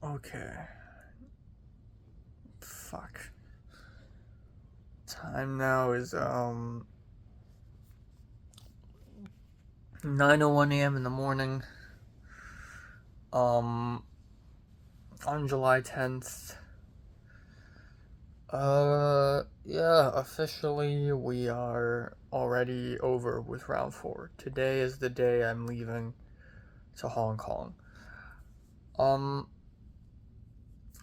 Okay. Fuck. Time now is 9:01 a.m. in the morning. Um on July 10th. Yeah, officially we are already over with round 4. Today is the day I'm leaving to Hong Kong. Um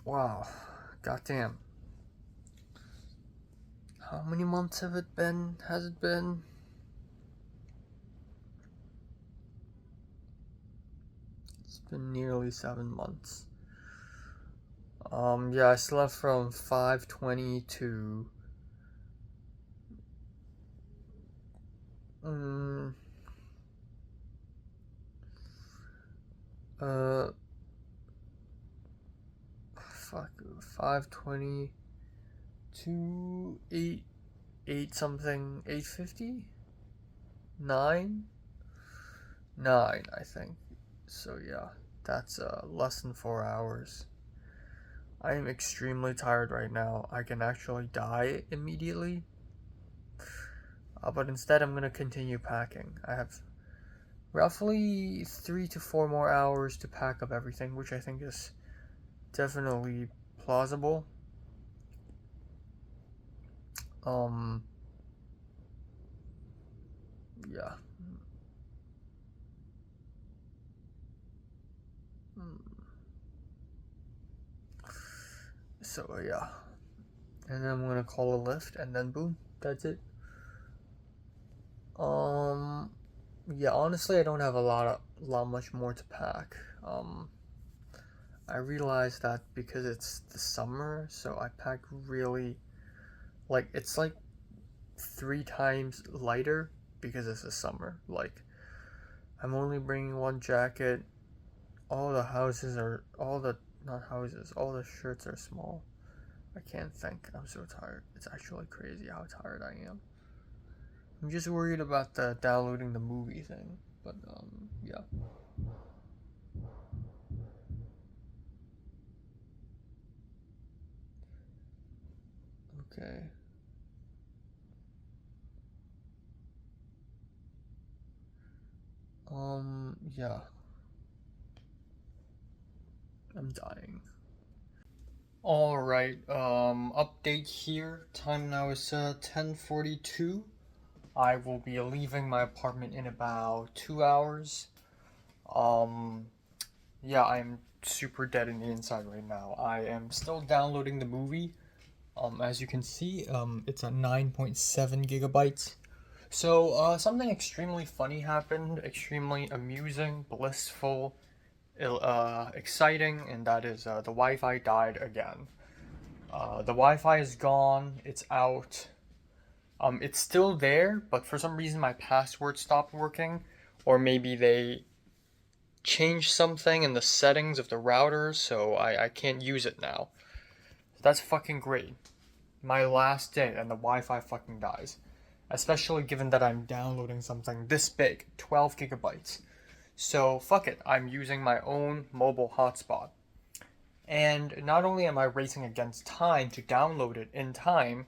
wow. Goddamn. How many months have it been? Has it been? It's been nearly 7 months. Yeah, I slept from 5:20 to mm, uh fuck 5:20 to 8 something 8:50 9 9 I think. So yeah, that's less than 4 hours. I am extremely tired right now. I can actually die immediately. But instead I'm gonna continue packing. I have roughly 3 to 4 more hours to pack up everything, which I think is definitely plausible. Um, yeah. So yeah, and then I'm gonna call a lift, and then boom, that's it. Um, yeah. Honestly, I don't have lot much more to pack. I realized that because it's the summer, so I pack really it's like 3 times lighter because it's the summer. Like I'm only bringing one jacket. All the not houses. All the shirts are small. I can't think. I'm so tired. It's actually crazy how tired I am. I'm just worried about the downloading the movie thing. But yeah. Okay. Yeah. I'm dying. All right. Update here. Time now is 10:42. I will be leaving my apartment in about 2 hours. Um, yeah, I'm super dead in the inside right now. I am still downloading the movie. As you can see, it's at 9.7 gigabytes. So, something extremely funny happened, extremely amusing, blissful, exciting, and that is the Wi Fi died again. The Wi Fi is gone, it's out. It's still there, but for some reason my password stopped working, or maybe they changed something in the settings of the router, so I can't use it now. That's fucking great. My last day and the Wi-Fi fucking dies. Especially given that I'm downloading something this big, 12 gigabytes. So fuck it, I'm using my own mobile hotspot. And not only am I racing against time to download it in time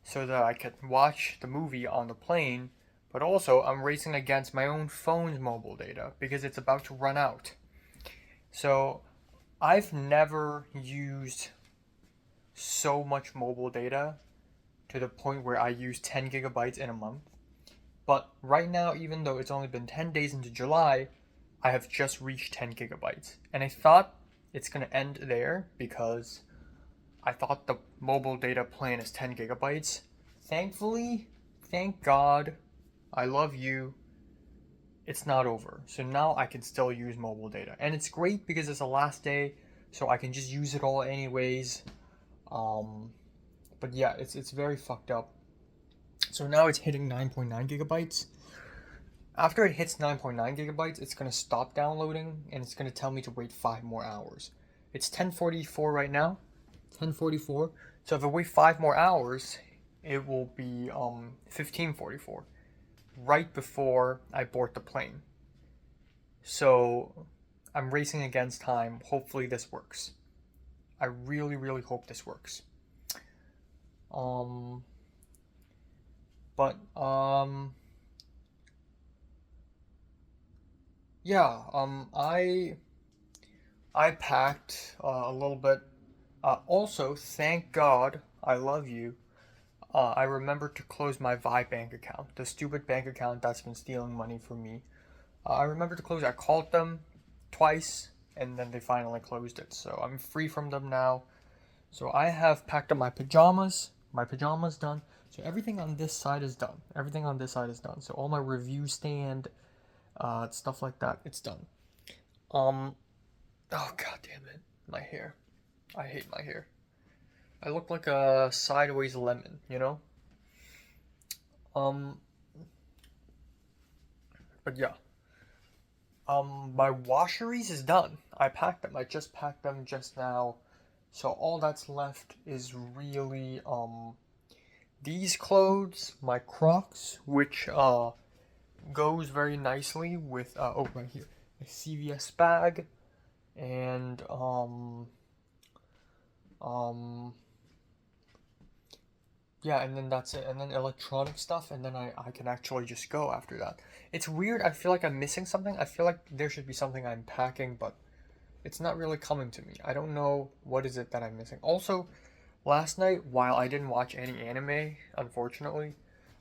so that I can watch the movie on the plane, but also I'm racing against my own phone's mobile data because it's about to run out. So I've never used so much mobile data to the point where I use 10 gigabytes in a month. But right now, even though it's only been 10 days into July, I have just reached 10 gigabytes. And I thought it's going to end there because I thought the mobile data plan is 10 gigabytes. Thankfully, thank God, I love you, it's not over. So now I can still use mobile data. And it's great because it's the last day, so I can just use it all anyways. Um, but yeah, it's very fucked up. So now it's hitting 9.9 gigabytes. After it hits 9.9 gigabytes, it's going to stop downloading and it's going to tell me to wait 5 more hours. It's 10:44 right now. 10:44. So if I wait 5 more hours, it will be 15:44, right before I board the plane. So I'm racing against time. Hopefully this works. I really, really hope this works. Um, but yeah. I packed a little bit. Also, thank God, I love you. I remembered to close my Vi bank account, the stupid bank account that's been stealing money from me. I remembered to close it. I called them twice, and then they finally closed it. So I'm free from them now. So I have packed up my pajamas. My pajamas done. So everything on this side is done. Everything on this side is done. So all my review stand, stuff like that, it's done. Um, oh god damn it, my hair. I hate my hair. I look like a sideways lemon, you know? Um, but yeah. My washeries is done. I packed them. I just packed them just now. So all that's left is really, these clothes, my Crocs, which, goes very nicely with, oh, right here, a CVS bag, and, um, yeah, and then that's it. And then electronic stuff, and then I can actually just go after that. It's weird. I feel like I'm missing something. I feel like there should be something I'm packing, but it's not really coming to me. I don't know what is it that I'm missing. Also, last night, while I didn't watch any anime, unfortunately,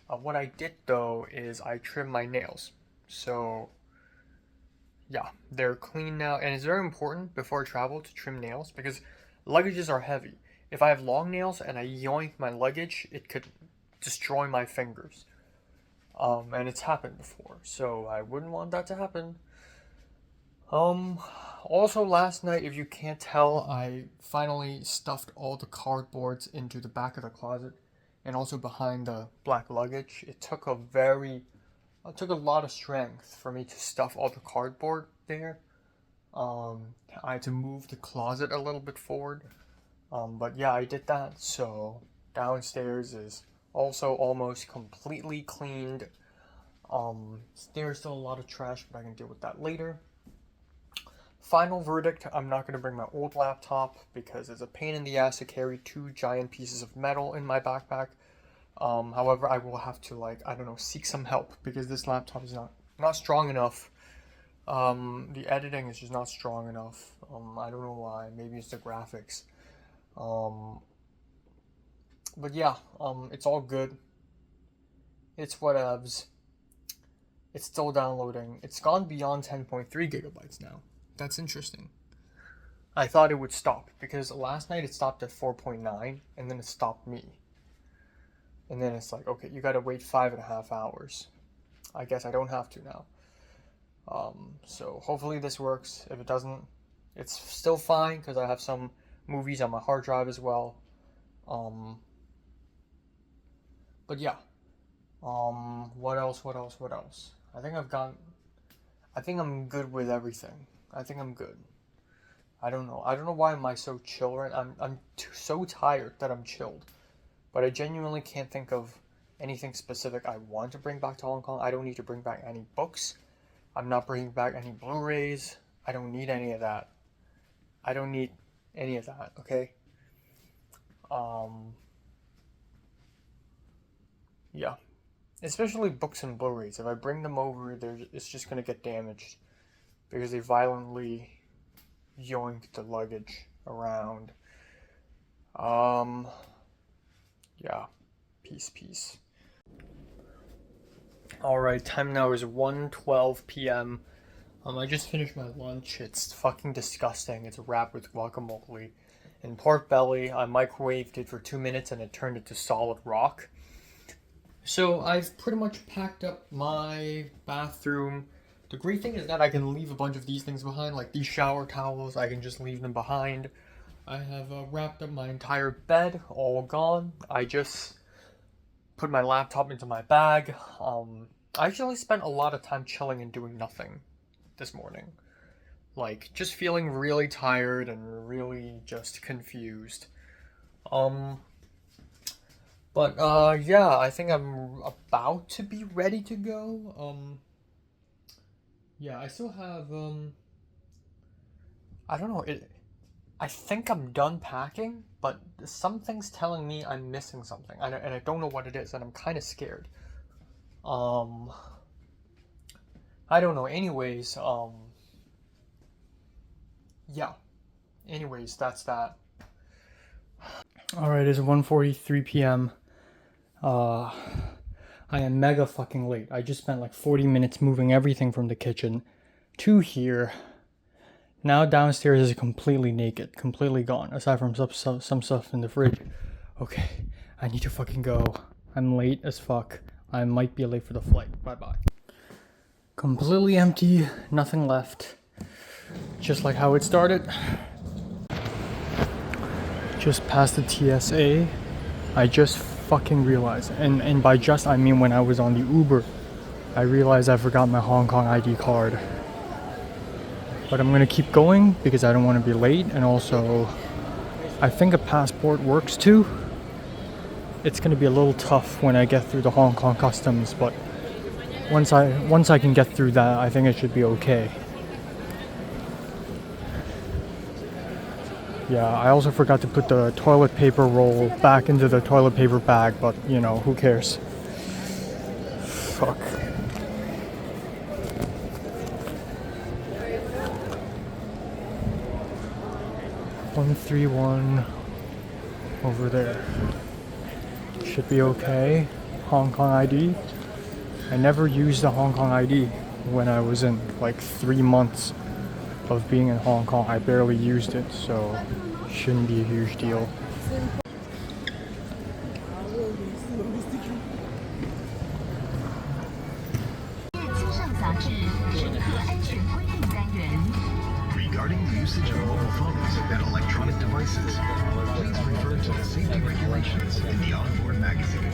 what I did though is I trimmed my nails. So, yeah, they're clean now, and it's very important before I travel to trim nails because luggages are heavy. If I have long nails and I yoink my luggage, it could destroy my fingers. And it's happened before, so I wouldn't want that to happen. Um, Also last night, if you can't tell, I finally stuffed all the cardboards into the back of the closet and also behind the black luggage. It took a lot of strength for me to stuff all the cardboard there. I had to move the closet a little bit forward. But yeah, I did that. So downstairs is also almost completely cleaned. There's still a lot of trash, but I can deal with that later. Final verdict, I'm not going to bring my old laptop because it's a pain in the ass to carry two giant pieces of metal in my backpack. However, I will have to, like, I don't know, seek some help because this laptop is not strong enough. The editing is just not strong enough. I don't know why. Maybe it's the graphics. Um, but yeah, it's all good. It's whatevs. It's still downloading. It's gone beyond 10.3 gigabytes now. That's interesting. I thought it would stop because last night it stopped at 4.9 and then it stopped me. And then it's like, okay, you gotta wait 5.5 hours. I guess I don't have to now. So hopefully this works. If it doesn't, it's still fine because I have some movies on my hard drive as well. Um, but yeah. What else? What else? What else? I think I'm good with everything. I think I'm good. I don't know. I don't know why am I so chill right. So tired that I'm chilled. But I genuinely can't think of anything specific I want to bring back to Hong Kong. I don't need to bring back any books. I'm not bringing back any Blu-rays. I don't need any of that. I don't need any of that, okay? Um, yeah. Especially books and Blu-rays. If I bring them over, it's just gonna get damaged because they violently yoink the luggage around. Um, yeah. Peace. Alright, time now is 1:12 p.m. I just finished my lunch. It's fucking disgusting. It's wrapped with guacamole and pork belly. I microwaved it for 2 minutes and it turned into solid rock. So I've pretty much packed up my bathroom. The great thing is that I can leave a bunch of these things behind, like these shower towels. I can just leave them behind. I have wrapped up my entire bed, all gone. I just put my laptop into my bag. I actually spent a lot of time chilling and doing nothing this morning. Like, just feeling really tired and really just confused. Um, but, yeah, I think I'm about to be ready to go. Yeah, I still have, I don't know, I think I'm done packing, but something's telling me I'm missing something, and I don't know what it is, and I'm kind of scared. I don't know. Anyways, yeah. Anyways, that's that. Alright, it's 1:43 p.m. I am mega fucking late. I just spent like 40 minutes moving everything from the kitchen to here. Now downstairs is completely naked, completely gone, aside from some stuff in the fridge. Okay, I need to fucking go. I'm late as fuck. I might be late for the flight. Bye-bye. Completely empty, nothing left. Just like how it started. Just past the TSA. I just fucking realized, and by just I mean when I was on the Uber, I realized I forgot my Hong Kong ID card. But I'm gonna keep going because I don't want to be late, and also I think a passport works too. It's gonna be a little tough when I get through the Hong Kong customs, but once I can get through that, I think it should be okay. Yeah, I also forgot to put the toilet paper roll back into the toilet paper bag, but you know, who cares? Fuck. $131 over there. Should be okay. Hong Kong ID. I never used the Hong Kong ID when I was in like 3 months of being in Hong Kong. I barely used it, so shouldn't be a huge deal. Regarding the usage of mobile phones and electronic devices, please refer to the safety regulations in the onboard magazine.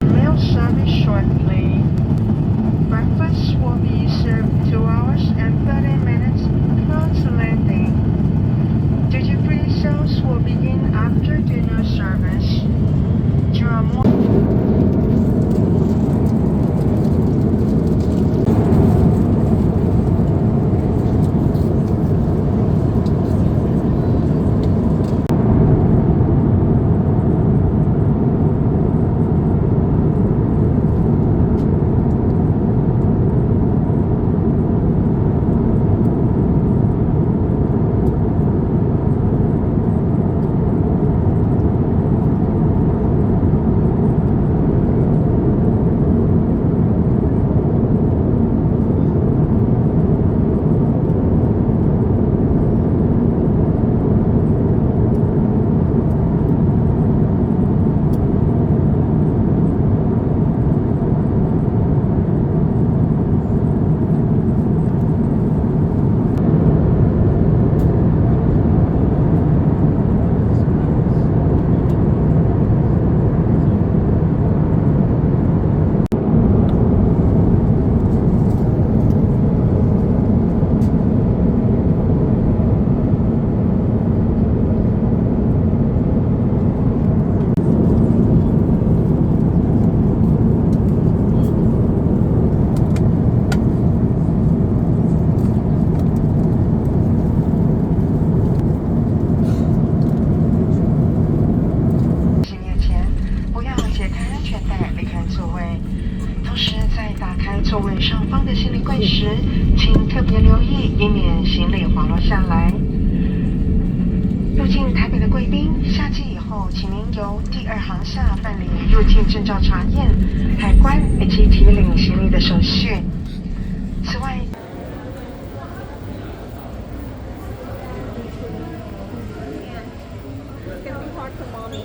Meal service shortly. Breakfast will be served 2 hours and 30 minutes close landing. Duty-free sales will begin after dinner service. There are more.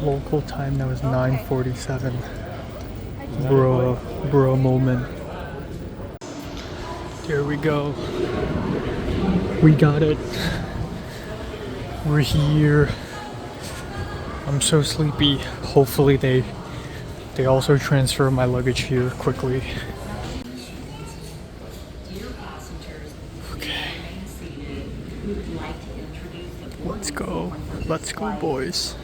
Local time now is 9:47. Bro moment. Here we go. We got it. We're here. I'm so sleepy. Hopefully they also transfer my luggage here quickly. Okay. Let's go. Let's go, boys.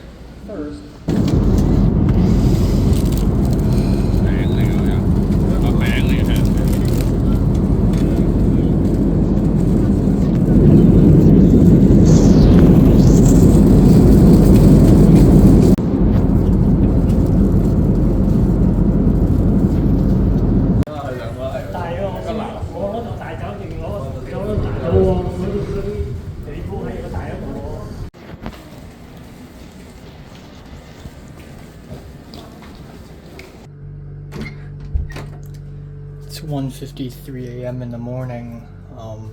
It's 1:53 a.m. in the morning.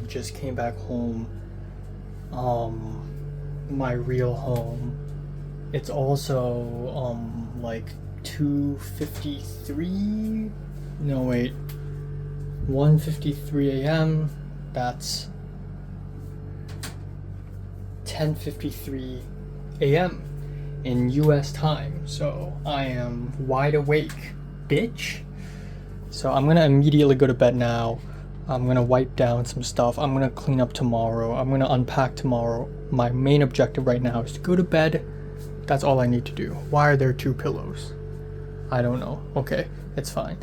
Just came back home. My real home. It's also like 2:53. No wait. 1:53 a.m. That's 10:53 a.m. in US time. So I am wide awake, bitch. So I'm gonna immediately go to bed now. I'm gonna wipe down some stuff. I'm gonna clean up tomorrow. I'm gonna unpack tomorrow. My main objective right now is to go to bed. That's all I need to do. Why are there 2 pillows? I don't know. Okay, it's fine.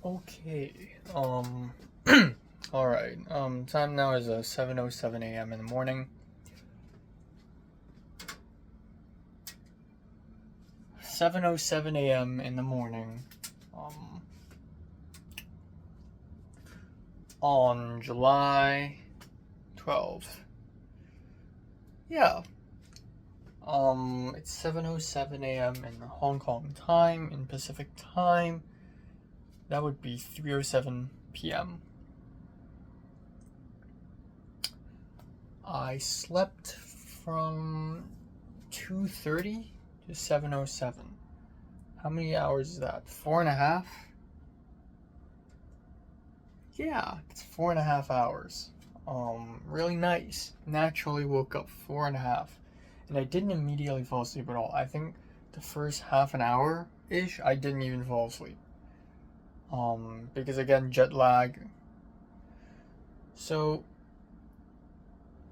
Okay, alright, time now is 7:07 a.m. in the morning. 7:07 a.m. in the morning, on July 12th. Yeah. It's 7:07 a.m. in Hong Kong time, in Pacific time. That would be 3:07 p.m. I slept from 2:30 to 7:07. How many hours is that? 4.5? Yeah, it's 4.5 hours. Really nice. Naturally woke up 4.5. And I didn't immediately fall asleep at all. I think the first half an hour-ish, I didn't even fall asleep. Because again, jet lag. So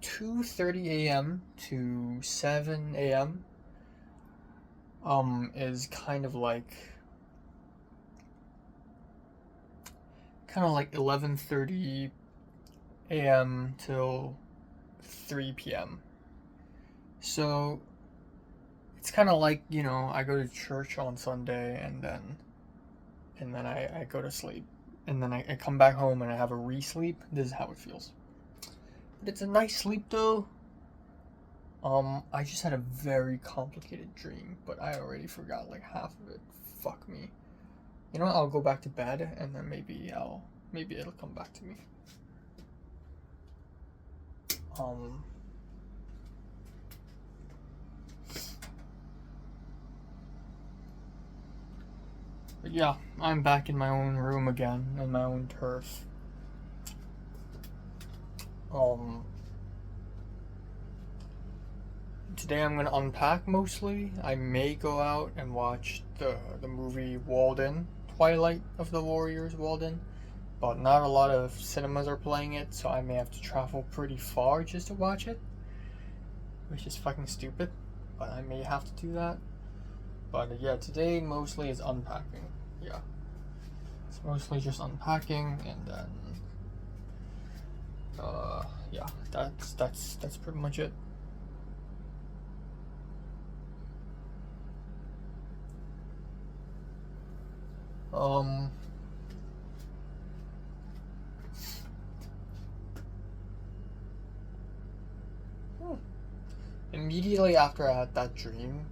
2:30 a.m. to 7 a.m. Is kind of like 11:30 a.m. till 3 p.m. So it's kind of like, you know, I go to church on Sunday and then I go to sleep, and then I come back home and I have a re-sleep. This is how it feels. But it's a nice sleep though. I just had a very complicated dream, but I already forgot like half of it. Fuck me. You know what? I'll go back to bed and then maybe it'll come back to me. But yeah, I'm back in my own room again, in my own turf. Today I'm gonna unpack mostly. I may go out and watch the movie Walden, Twilight of the Warriors Walden, but not a lot of cinemas are playing it, so I may have to travel pretty far just to watch it, which is fucking stupid, but I may have to do that. But yeah, today mostly is unpacking. Yeah, it's mostly just unpacking, and then yeah, that's pretty much it. Immediately after I had that dream,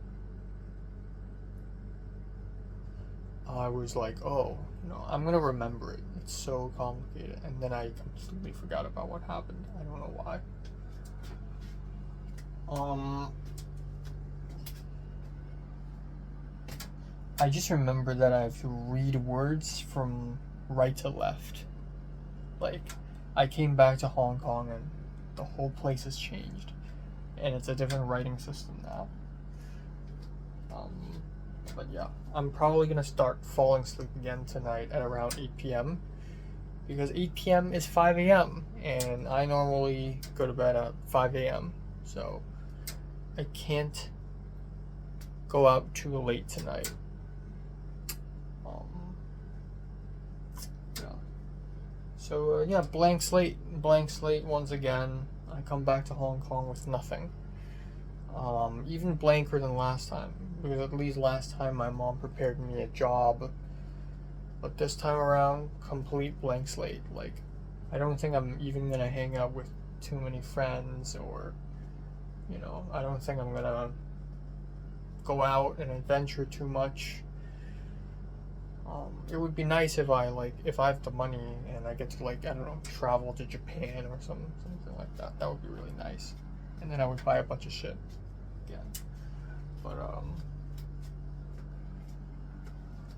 I was like, oh, I'm gonna remember it. It's so complicated. And then I completely forgot about what happened. I don't know why. I just remember that I have to read words from right to left. Like, I came back to Hong Kong and the whole place has changed. And it's a different writing system now. But yeah, I'm probably gonna start falling asleep again tonight at around 8 p.m. because 8 p.m. is 5 a.m. and I normally go to bed at 5 a.m. So I can't go out too late tonight. Yeah. So yeah, blank slate once again. I come back to Hong Kong with nothing. Even blanker than last time, because at least last time my mom prepared me a job, but this time around, complete blank slate. Like, I don't think I'm even gonna hang out with too many friends, or I don't think I'm gonna go out and adventure too much. It would be nice if I have the money and I get to I don't know, travel to Japan or something like that. That would be really nice. And then I would buy a bunch of shit again.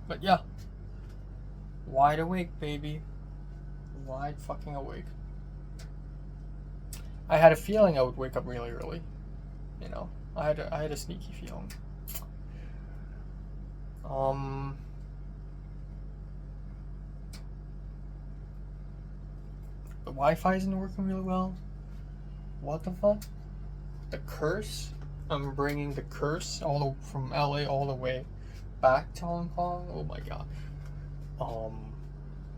But yeah. Wide awake, baby. Wide fucking awake. I had a feeling I would wake up really early. You know, I had a sneaky feeling. The Wi-Fi isn't working really well. What the fuck? The curse? I'm bringing the curse from LA all the way back to Hong Kong. Oh my god.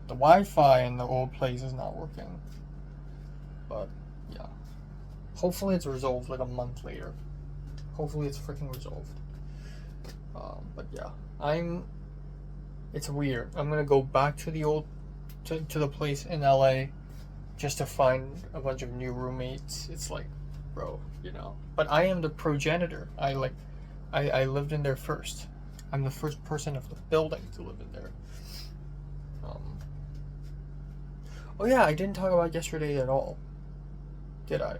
The Wi-Fi in the old place is not working. But yeah. Hopefully it's resolved like a month later. Hopefully it's freaking resolved. But yeah. It's weird. I'm gonna go back to to the place in LA just to find a bunch of new roommates. It's like, bro, you know. But I am the progenitor. I lived in there first. I'm the first person of the building to live in there. Oh yeah, I didn't talk about yesterday at all. Did I?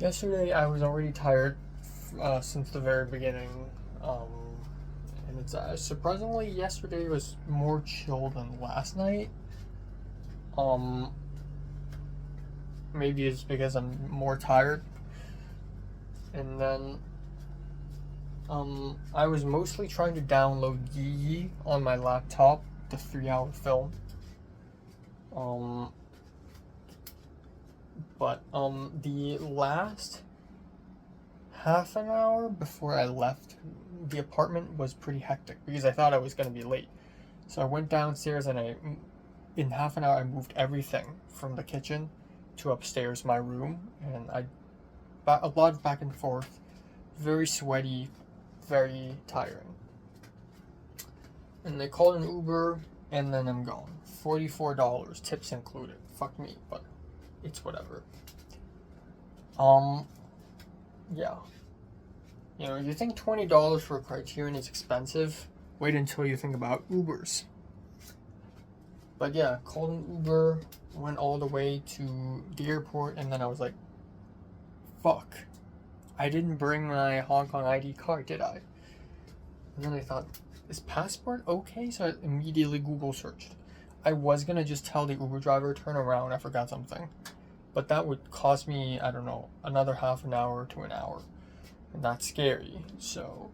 Yesterday I was already tired since the very beginning. And it's surprisingly yesterday was more chill than last night. Maybe it's because I'm more tired. And then I was mostly trying to download Yi on my laptop, the 3-hour film. But the last half an hour before I left the apartment was pretty hectic because I thought I was going to be late. So I went downstairs and in half an hour I moved everything from the kitchen to upstairs, my room, and a lot of back and forth, very sweaty, very tiring. And they called an Uber, and then I'm gone. $44, tips included. Fuck me, but it's whatever. Yeah. You know, you think $20 for a Criterion is expensive? Wait until you think about Ubers. But yeah, called an Uber, went all the way to the airport, and then I was like, fuck. I didn't bring my Hong Kong ID card, did I? And then I thought, is passport okay? So I immediately Google searched. I was gonna just tell the Uber driver, turn around, I forgot something. But that would cost me, I don't know, another half an hour to an hour. And that's scary, so...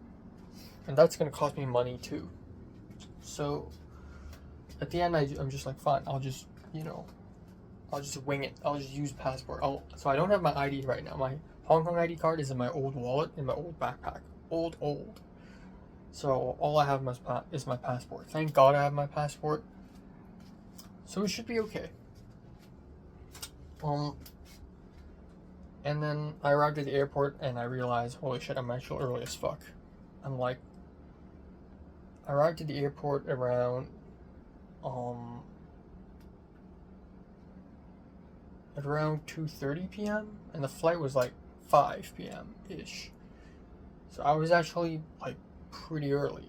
And that's gonna cost me money too. So, at the end, I'm just like, fine, I'll just, you know, I'll just wing it. I'll just use passport. So I don't have my ID right now. My Hong Kong ID card is in my old wallet, in my old backpack. Old. So all I have is my passport. Thank God I have my passport. So it should be okay. And then I arrived at the airport and I realized, holy shit, I'm actually early as fuck. I'm like, I arrived at the airport around, at around 2:30 p.m. and the flight was like 5 p.m.-ish. So I was actually like pretty early.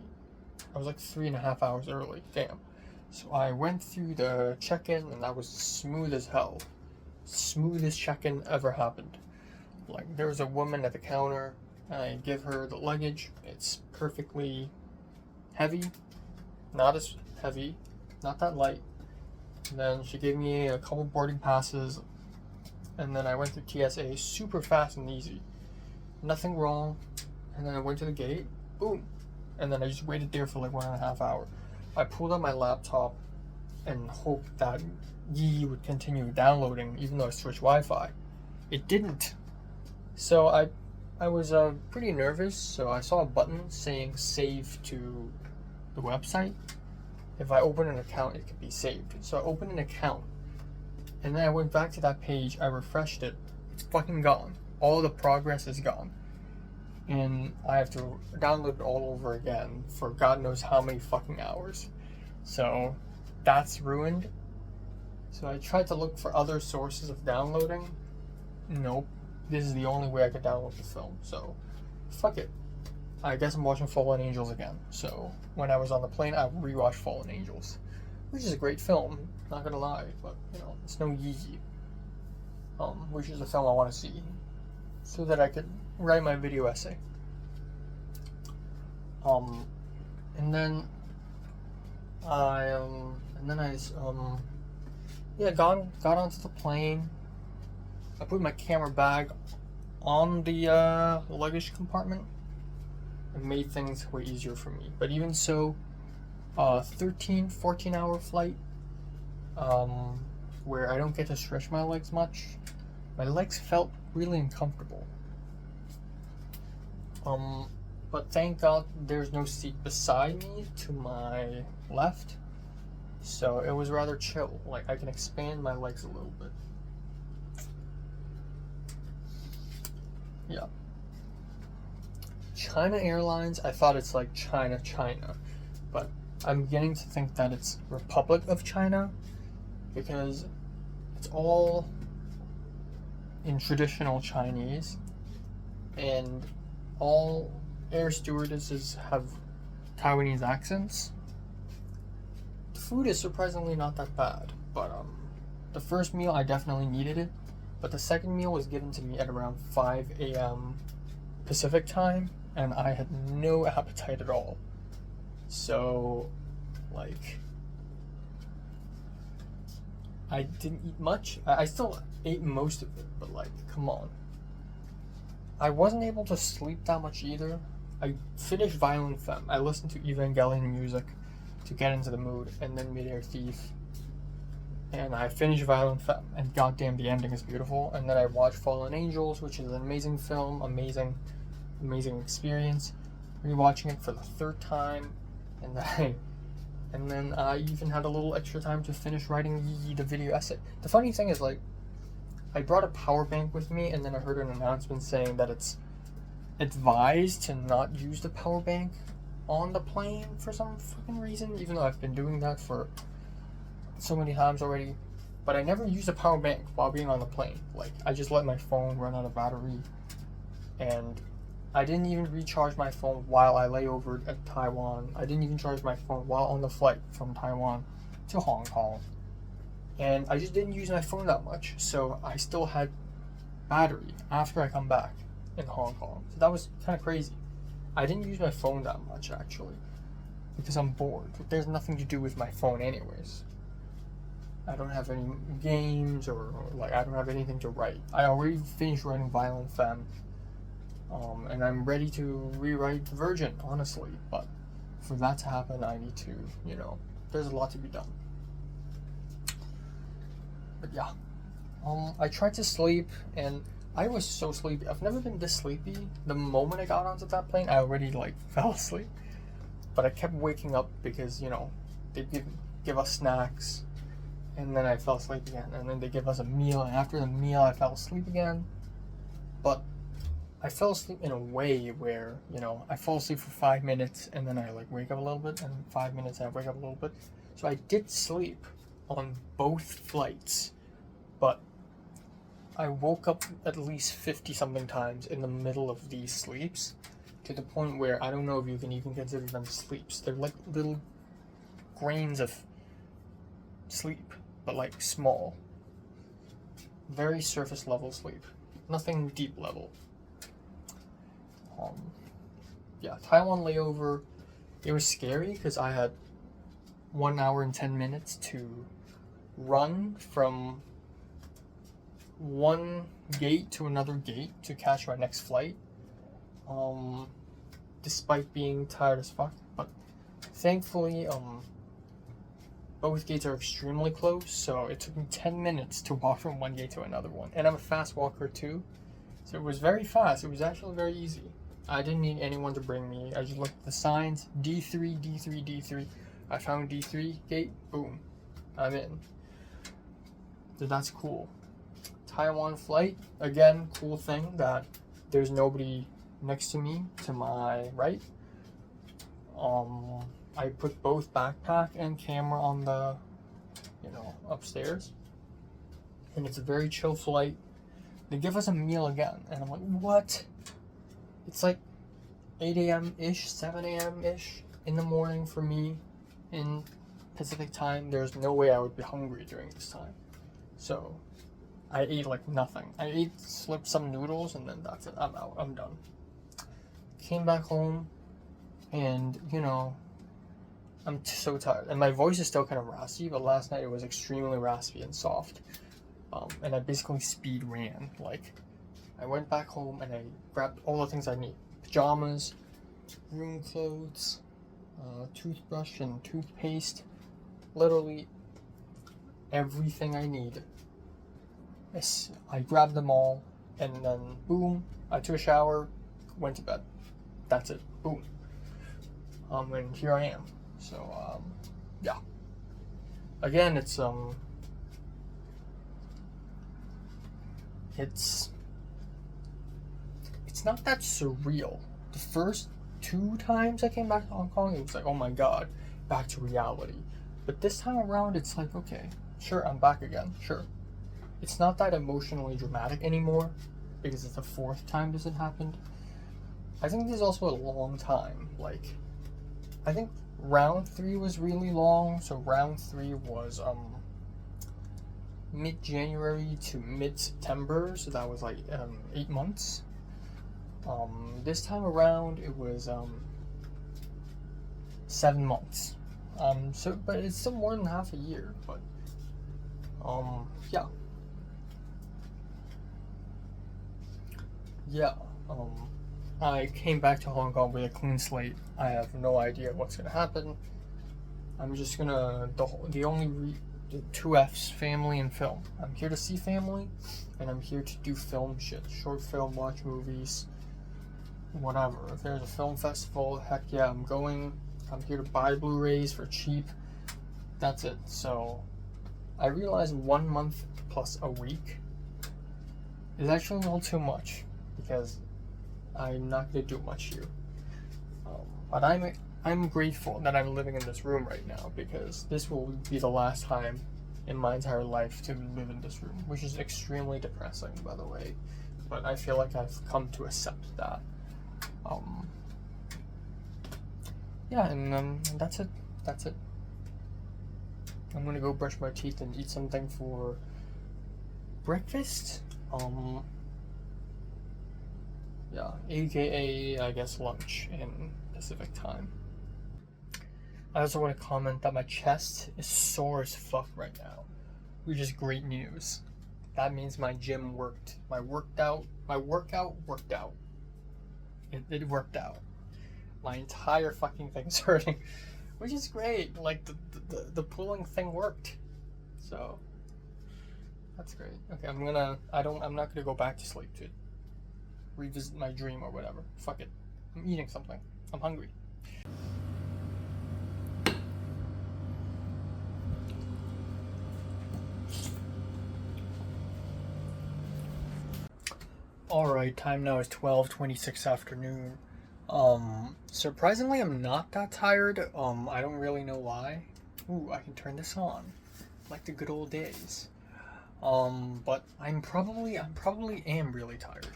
I was like 3.5 hours early. Damn. So I went through the check-in and that was smooth as hell. Smoothest check-in ever happened. Like, there was a woman at the counter. I give her the luggage. It's perfectly heavy. Not as heavy. Not that light. And then she gave me a couple boarding passes. And then I went through TSA super fast and easy. Nothing wrong. And then I went to the gate. Boom. And then I just waited there for like 1.5 hours. I pulled out my laptop and hoped that Yi would continue downloading even though I switched Wi-Fi. It didn't. So I was pretty nervous, so I saw a button saying save to the website. If I open an account, it could be saved. So I opened an account, and then I went back to that page, I refreshed it, it's fucking gone. All the progress is gone. And I have to download it all over again for God knows how many fucking hours. So that's ruined. So I tried to look for other sources of downloading. Nope. this is the only way I could download the film. So, fuck it. I guess I'm watching Fallen Angels again. So, when I was on the plane, I rewatched Fallen Angels, which is a great film, not gonna lie, but, you know, it's no Yeezy. Which is a film I want to see, so that I could write my video essay. And then I got onto the plane. I put my camera bag on the luggage compartment. It made things way easier for me. But even so, 14 hour flight, where I don't get to stretch my legs much. My legs felt really uncomfortable. But thank God there's no seat beside me to my left. So it was rather chill. Like, I can expand my legs a little bit. Yeah. China Airlines, I thought it's like China, but I'm beginning to think that it's Republic of China, because it's all in traditional Chinese, and all air stewardesses have Taiwanese accents. The food is surprisingly not that bad, but the first meal I definitely needed it, but the second meal was given to me at around 5 a.m. Pacific time, and I had no appetite at all. So, like, I didn't eat much. I still ate most of it, but like, come on. I wasn't able to sleep that much either. I finished Violent Femme. I listened to Evangelion music to get into the mood, and then Mid-Air Thief. And I finished Violent Femme, and goddamn, the ending is beautiful. And then I watched Fallen Angels, which is an amazing film, amazing experience. Rewatching it for the third time, and then I even had a little extra time to finish writing the video essay. The funny thing is, like, I brought a power bank with me, and then I heard an announcement saying that it's advised to not use the power bank on the plane for some fucking reason, even though I've been doing that for so many times already. But I never used a power bank while being on the plane. Like, I just let my phone run out of battery, and I didn't even recharge my phone while I lay over at Taiwan. I didn't even charge my phone while on the flight from Taiwan to Hong Kong. And I just didn't use my phone that much, so I still had battery after I come back in Hong Kong. So that was kind of crazy. I didn't use my phone that much, actually, because I'm bored. There's nothing to do with my phone anyways. I don't have any games, or like, I don't have anything to write. I already finished writing Violent Femme, and I'm ready to rewrite Virgin, honestly. But for that to happen, I need to, you know, there's a lot to be done. But yeah, I tried to sleep, and I was so sleepy. I've never been this sleepy. The moment I got onto that plane, I already like fell asleep. But I kept waking up because, you know, they give us snacks, and then I fell asleep again. And then they give us a meal, and after the meal, I fell asleep again. But I fell asleep in a way where, you know, I fall asleep for 5 minutes, and then I like wake up a little bit, and 5 minutes, and I wake up a little bit. So I did sleep on both flights, but I woke up at least 50 something times in the middle of these sleeps, to the point where I don't know if you can even consider them sleeps. They're like little grains of sleep, but like small. Very surface level sleep. Nothing deep level. Yeah, Taiwan layover, it was scary because I had 1 hour and 10 minutes to run from one gate to another gate to catch my next flight, despite being tired as fuck. But thankfully, both gates are extremely close, so it took me 10 minutes to walk from one gate to another one. And I'm a fast walker too, so it was very fast. It was actually very easy. I didn't need anyone to bring me. I just looked at the signs, D3, D3, D3. I found D3 gate, boom, I'm in. So that's cool. Taiwan flight, again, cool thing that there's nobody next to me to my right. I put both backpack and camera on the, you know, upstairs. And it's a very chill flight. They give us a meal again, and I'm like, what? It's like 8 a.m.-ish, 7 a.m.-ish in the morning for me in Pacific time. There's no way I would be hungry during this time. So I ate like nothing. I slipped some noodles, and then that's it. I'm out. I'm done. Came back home, and you know, I'm so tired. And my voice is still kind of raspy, but last night it was extremely raspy and soft. And I basically speed ran. Like, I went back home and I grabbed all the things I need. Pajamas, room clothes, toothbrush and toothpaste. Literally everything I need. I grabbed them all, and then boom, I took a shower, went to bed. That's it. Boom. And here I am. So, yeah. Again, it's not that surreal. The first 2 times I came back to Hong Kong, it was like, oh my god, back to reality. But this time around, it's like, okay, sure, I'm back again, sure. It's not that emotionally dramatic anymore, because it's the 4th time this had happened. I think this is also a long time. Like, I think round 3 was really long, so round 3 was, mid-January to mid-September, so that was like 8 months. This time around it was 7 months. But it's still more than half a year. But yeah. I came back to Hong Kong with a clean slate. I have no idea what's gonna happen. I'm just gonna the only 2 F's, family and film. I'm here to see family, and I'm here to do film shit. Short film, watch movies, whatever. If there's a film festival, heck yeah, I'm going. I'm here to buy Blu-rays for cheap. That's it. So, I realized 1 month plus a week is actually a little too much, because I'm not gonna do much here. But I'm grateful that I'm living in this room right now, because this will be the last time in my entire life to live in this room, which is extremely depressing, by the way. But I feel like I've come to accept that. Yeah, and that's it. That's it. I'm gonna go brush my teeth and eat something for breakfast. Yeah, aka I guess lunch in Pacific time. I also want to comment that my chest is sore as fuck right now, which is great news. That means my gym worked. My workout worked out. It worked out. My entire fucking thing's hurting, which is great. Like the pulling thing worked, so that's great. Okay, I'm not gonna go back to sleep to revisit my dream or whatever. Fuck it. I'm eating something. I'm hungry. Alright, time now is 12:26 afternoon. Surprisingly, I'm not that tired. I don't really know why. Ooh, I can turn this on. Like the good old days. But I probably am really tired.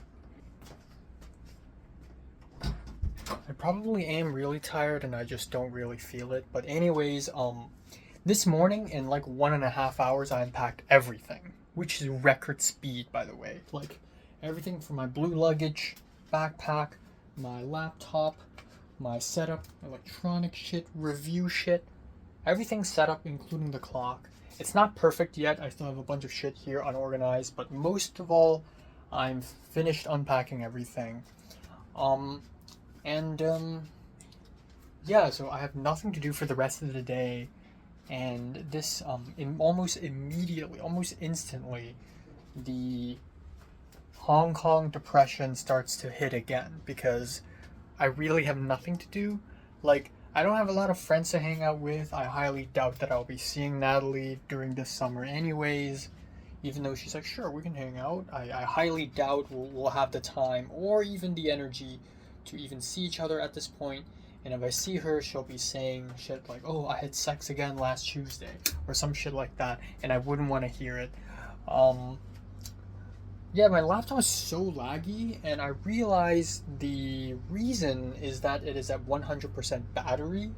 I probably am really tired, and I just don't really feel it. But anyways, this morning in like 1.5 hours, I unpacked everything, which is record speed, by the way. Like everything from my blue luggage, backpack, my laptop, my setup, electronic shit, review shit, everything's set up, including the clock. It's not perfect yet. I still have a bunch of shit here unorganized, but most of all, I'm finished unpacking everything. Yeah, so I have nothing to do for the rest of the day, and this, almost immediately, almost instantly, the Hong Kong depression starts to hit again, because I really have nothing to do. Like, I don't have a lot of friends to hang out with. I highly doubt that I'll be seeing Natalie during this summer anyways, even though she's like, sure, we can hang out. I highly doubt we'll have the time or even the energy to even see each other at this point. And if I see her, she'll be saying shit like, oh, I had sex again last Tuesday, or some shit like that, and I wouldn't want to hear it. Yeah, my laptop is so laggy, and I realized the reason is that it is at 100% battery.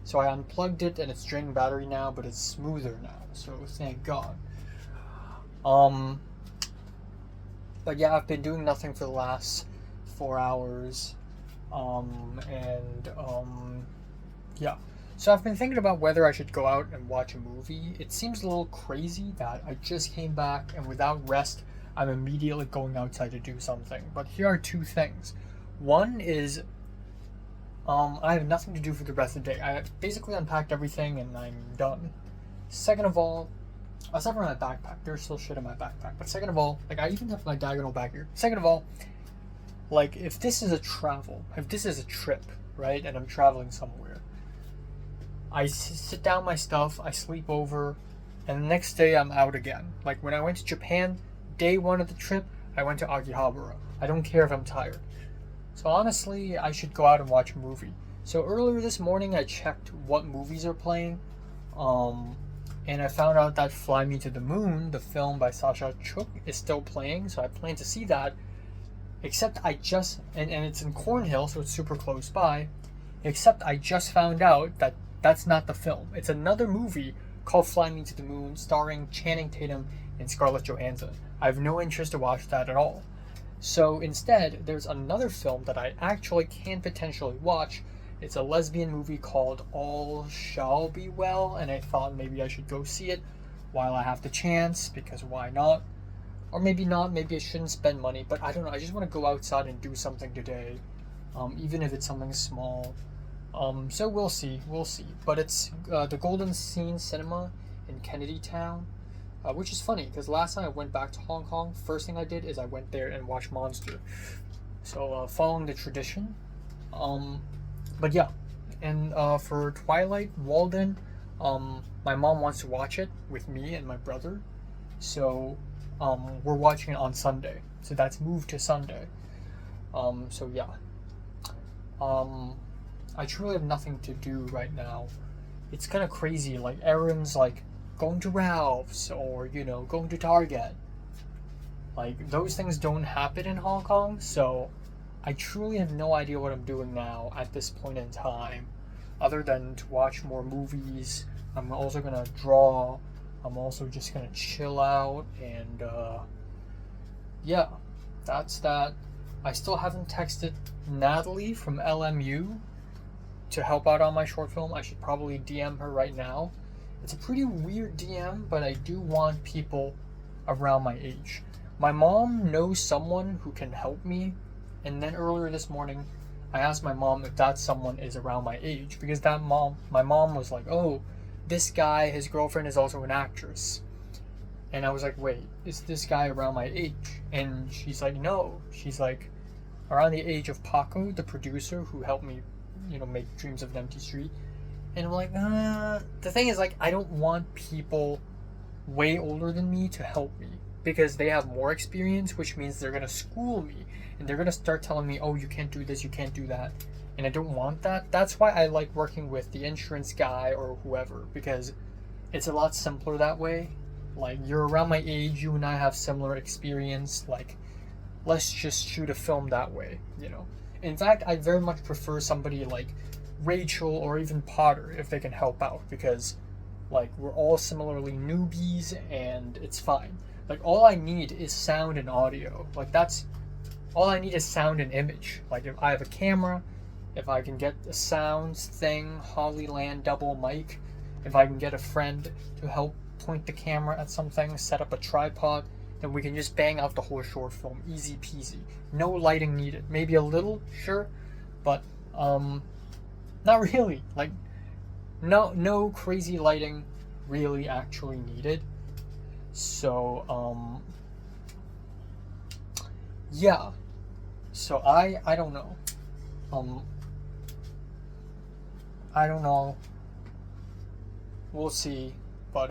So I unplugged it and it's draining battery now, but it's smoother now. So thank God. Um, but yeah, I've been doing nothing for the last 4 hours. Yeah. So I've been thinking about whether I should go out and watch a movie. It seems a little crazy that I just came back and without rest, I'm immediately going outside to do something. But here are two things. One is I have nothing to do for the rest of the day. I basically unpacked everything and I'm done. Second of all, aside from my backpack, there's still shit in my backpack. But second of all, like I even have my diagonal bag here. Second of all, like if this is a trip, right, and I'm traveling somewhere, I sit down my stuff, I sleep over, and the next day I'm out again. Like when I went to Japan, day one of the trip, I went to Akihabara. I don't care if I'm tired. So honestly, I should go out and watch a movie. So earlier this morning, I checked what movies are playing, and I found out that Fly Me to the Moon, the film by Sasha Chuk, is still playing. So I plan to see that. Except I just, and it's in Cornhill, so it's super close by. Except I just found out that that's not the film. It's another movie called Fly Me to the Moon, starring Channing Tatum and Scarlett Johansson. I have no interest to watch that at all. So instead, there's another film that I actually can potentially watch. It's a lesbian movie called All Shall Be Well, and I thought maybe I should go see it while I have the chance, because why not? Or maybe not, maybe I shouldn't spend money, but I don't know, I just want to go outside and do something today, even if it's something small. So we'll see. But it's the Golden Scene Cinema in Kennedy Town. Which is funny, because last time I went back to Hong Kong, first thing I did is I went there and watched Monster. So, following the tradition. But yeah. And for Twilight, Walden, my mom wants to watch it with me and my brother. So, we're watching it on Sunday. So that's moved to Sunday. So yeah. I truly have nothing to do right now. It's kind of crazy, like errands, like going to Ralph's or, going to Target. Like, those things don't happen in Hong Kong, so I truly have no idea what I'm doing now at this point in time, other than to watch more movies. I'm also gonna draw. I'm also just gonna chill out, and yeah, that's that. I still haven't texted Natalie from LMU to help out on my short film. I should probably DM her right now. It's a pretty weird DM, but I do want people around my age. My mom knows someone who can help me, and then earlier this morning, I asked my mom if that someone is around my age, because my mom was like, oh, this guy, his girlfriend is also an actress. And I was like, wait, is this guy around my age? And she's like, no. She's like, around the age of Paco, the producer who helped me, make Dreams of an Empty Street. And I'm like, the thing is, like, I don't want people way older than me to help me, because they have more experience, which means they're going to school me, and they're going to start telling me, oh, you can't do this, you can't do that. And I don't want that. That's why I like working with the insurance guy or whoever, because it's a lot simpler that way. Like, you're around my age, you and I have similar experience, like, let's just shoot a film that way, In fact, I very much prefer somebody like Rachel or even Potter if they can help out, because like we're all similarly newbies and it's fine. Like, all I need is sound and audio. Like, that's all I need is sound and image. Like, if I have a camera, if I can get a sounds thing, Hollyland double mic, if I can get a friend to help point the camera at something, set up a tripod, then we can just bang out the whole short film, easy peasy. No lighting needed. Maybe a little, sure, but not really. Like, no crazy lighting really actually needed. So yeah. So I don't know. I don't know. We'll see. But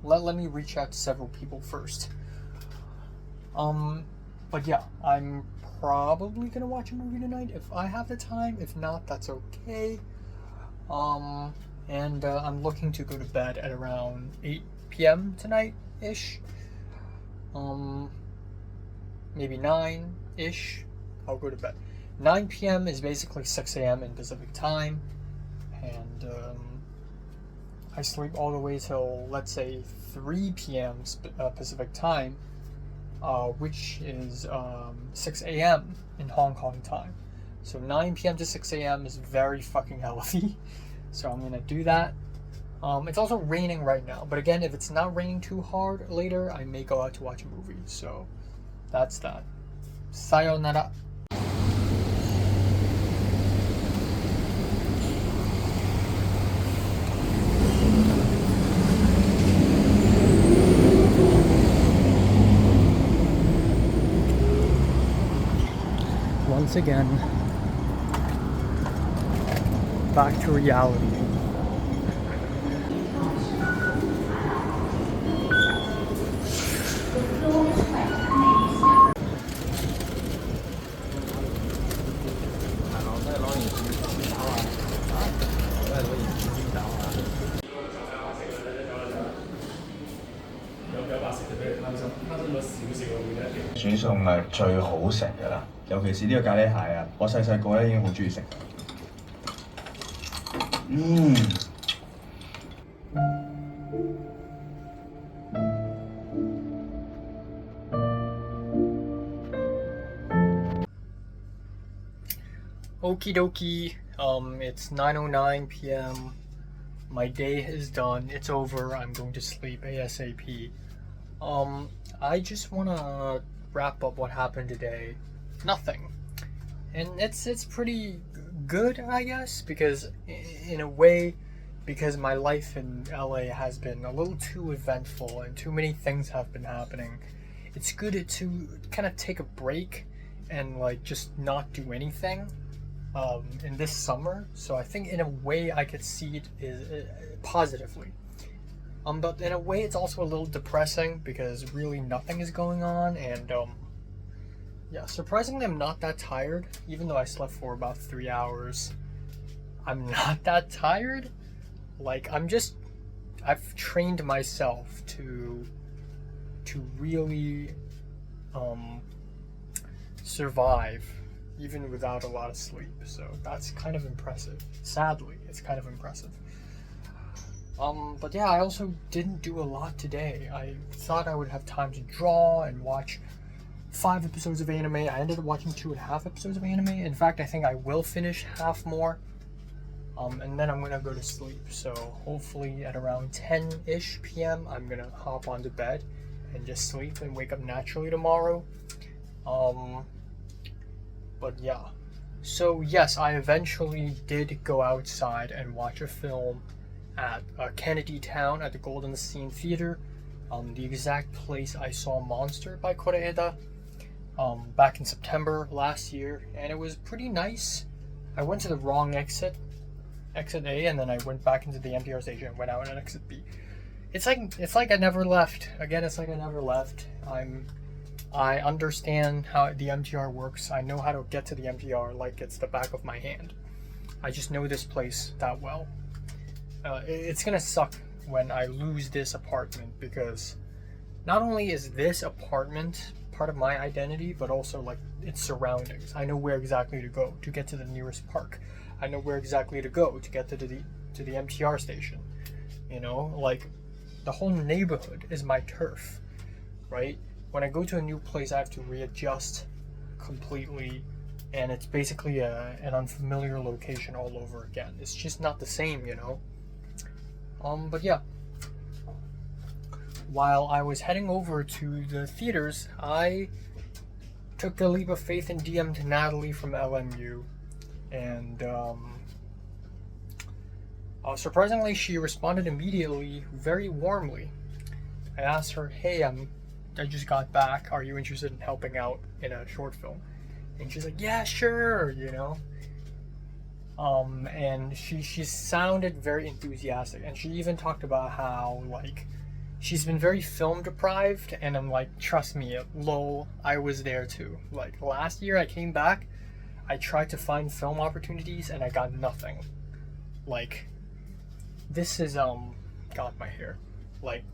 let me reach out to several people first. But yeah, I'm probably gonna watch a movie tonight if I have the time. If not, that's okay. And I'm looking to go to bed at around 8 p.m. tonight-ish. maybe 9-ish, I'll go to bed. 9 p.m. is basically 6 a.m. in Pacific time, and I sleep all the way till, let's say, 3 p.m. Pacific time, which is 6 a.m. in Hong Kong time. So 9 p.m. to 6 a.m. is very fucking healthy. So I'm gonna do that. It's also raining right now, but again, if it's not raining too hard later, I may go out to watch a movie. So that's that. Sayonara. Once again, back to reality.煮餸係最好食㗎啦，尤其是呢個咖喱蟹啊！我細細個咧已經好中意食。Okie dokie. It's 9:09 p.m. My day is done. It's over. I'm going to sleep ASAP. I just wanna wrap up what happened today. Nothing. And it's pretty good, I guess, because in a way, because my life in LA has been a little too eventful and too many things have been happening. It's good to kind of take a break and like just not do anything in this summer. So I think in a way I could see it is positively. But in a way it's also a little depressing because really nothing is going on, and yeah, surprisingly I'm not that tired, even though I slept for about 3 hours. I'm not that tired. Like I've trained myself to really survive even without a lot of sleep. So that's kind of impressive. Sadly, it's kind of impressive. But yeah, I also didn't do a lot today. I thought I would have time to draw and watch 5 episodes of anime. I ended up watching 2.5 episodes of anime. In fact, I think I will finish half more. And then I'm gonna go to sleep. So hopefully at around 10-ish p.m. I'm gonna hop onto bed and just sleep and wake up naturally tomorrow. But yeah. So yes, I eventually did go outside and watch a film at Kennedy Town at the Golden Scene Theater, the exact place I saw Monster by Koreeda back in September last year, and it was pretty nice. I went to the wrong exit A, and then I went back into the MTR station and went out at exit B. It's like I never left. Again, it's like I never left. I understand how the MTR works. I know how to get to the MTR like it's the back of my hand. I just know this place that well. It's gonna suck when I lose this apartment, because not only is this apartment part of my identity, but also like its surroundings. I know where exactly to go to get to the nearest park. I know where exactly to go to get to the MTR station. You know, like the whole neighborhood is my turf, right? When I go to a new place, I have to readjust completely, and it's basically an unfamiliar location all over again. It's just not the same, you know. But yeah, while I was heading over to the theaters, I took a leap of faith and DM'd Natalie from LMU, and surprisingly, she responded immediately, very warmly. I asked her, "Hey, I just got back. Are you interested in helping out in a short film?" And she's like, "Yeah, sure," you know. And she sounded very enthusiastic, and she even talked about how like she's been very film deprived, and I'm like, trust me, lol, I was there too. Like last year I came back, I tried to find film opportunities and I got nothing. Like this is got my hair. Like,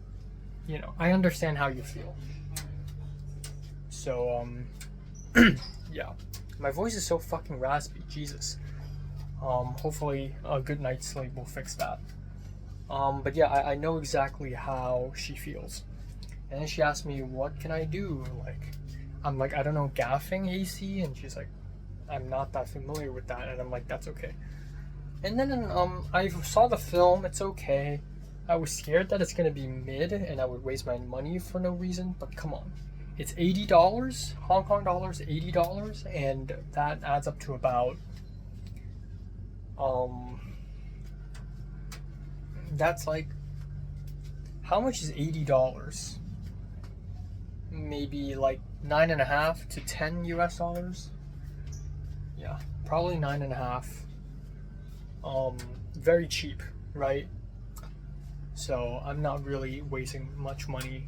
you know, I understand how you feel. So yeah, my voice is so fucking raspy, Jesus. Hopefully a good night's sleep will fix that. But yeah, I know exactly how she feels. And then she asked me, what can I do? Like, I'm like, I don't know, gaffing AC? And she's like, I'm not that familiar with that. And I'm like, that's okay. And then I saw the film, it's okay. I was scared that it's gonna be mid and I would waste my money for no reason, but come on. It's $80, Hong Kong dollars, $80, and that adds up to about that's like, how much is $80? Maybe like $9.5 to $10 US. Yeah, probably 9.5. Very cheap, right? So I'm not really wasting much money.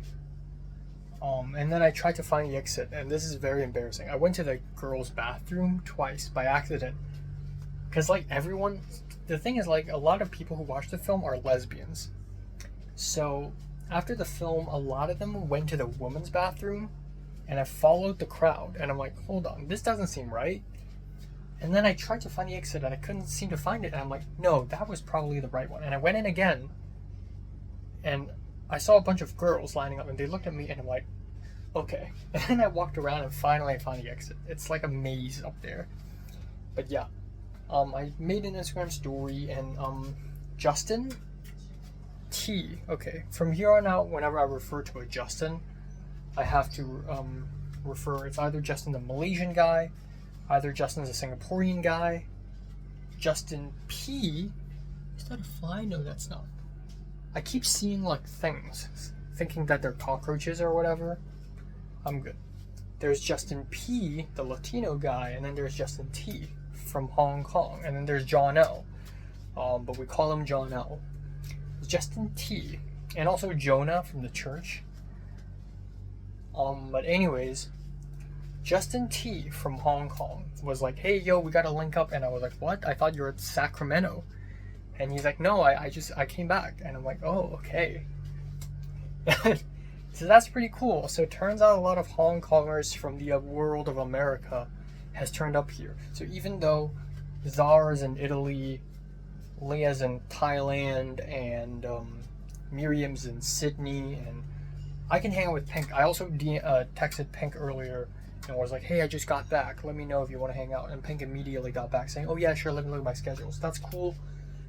And then I tried to find the exit, and this is very embarrassing. I went to the girls' bathroom twice by accident. Because, like, everyone, the thing is, like, a lot of people who watch the film are lesbians. So, after the film, a lot of them went to the women's bathroom, and I followed the crowd, and I'm like, hold on, this doesn't seem right. And then I tried to find the exit, and I couldn't seem to find it, and I'm like, no, that was probably the right one. And I went in again, and I saw a bunch of girls lining up, and they looked at me, and I'm like, okay. And then I walked around, and finally I found the exit. It's like a maze up there. But yeah. I made an Instagram story, and Justin T. Okay, from here on out, whenever I refer to a Justin, I have to refer. It's either Justin the Malaysian guy, either Justin the Singaporean guy, Justin P. Is that a fly? No, that's not. I keep seeing like things, thinking that they're cockroaches or whatever. I'm good. There's Justin P, the Latino guy, and then there's Justin T from Hong Kong, and then there's John L. But we call him John L. Justin T, and also Jonah from the church. But anyways, Justin T from Hong Kong was like, hey, yo, we gotta link up. And I was like, what? I thought you were at Sacramento. And he's like, no, I came back. And I'm like, oh, okay. So that's pretty cool. So it turns out a lot of Hong Kongers from the world of America has turned up here. So even though Zara's in Italy, Leah's in Thailand, and Miriam's in Sydney, and I can hang out with Pink. I also texted Pink earlier and was like, hey, I just got back. Let me know if you want to hang out. And Pink immediately got back saying, oh yeah, sure, let me look at my schedules. That's cool.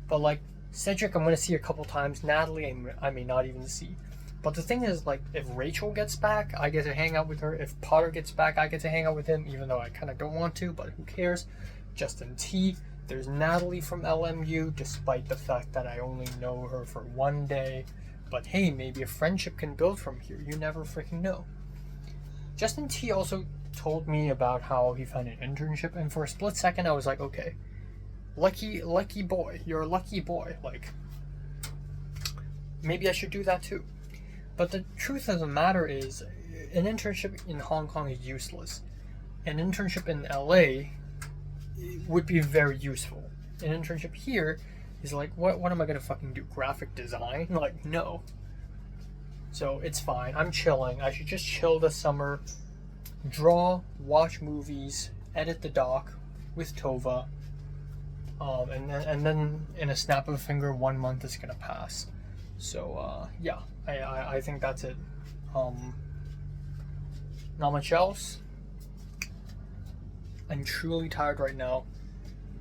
But like, Cedric, I'm going to see a couple times. Natalie, I may not even see. But the thing is, like, if Rachel gets back, I get to hang out with her. If Potter gets back, I get to hang out with him, even though I kind of don't want to, but who cares? Justin T. There's Natalie from LMU, despite the fact that I only know her for one day. But hey, maybe a friendship can build from here. You never freaking know. Justin T also told me about how he found an internship, and for a split second I was like, okay, lucky boy. You're a lucky boy. Like, maybe I should do that too. But the truth of the matter is, an internship in Hong Kong is useless. An internship in LA would be very useful. An internship here is like, what am I gonna fucking do? Graphic design? Like, no. So it's fine. I'm chilling. I should just chill this summer, draw, watch movies, edit the doc with Tova, and then in a snap of a finger, 1 month is gonna pass. So yeah, I think that's it. Not much else. I'm truly tired right now.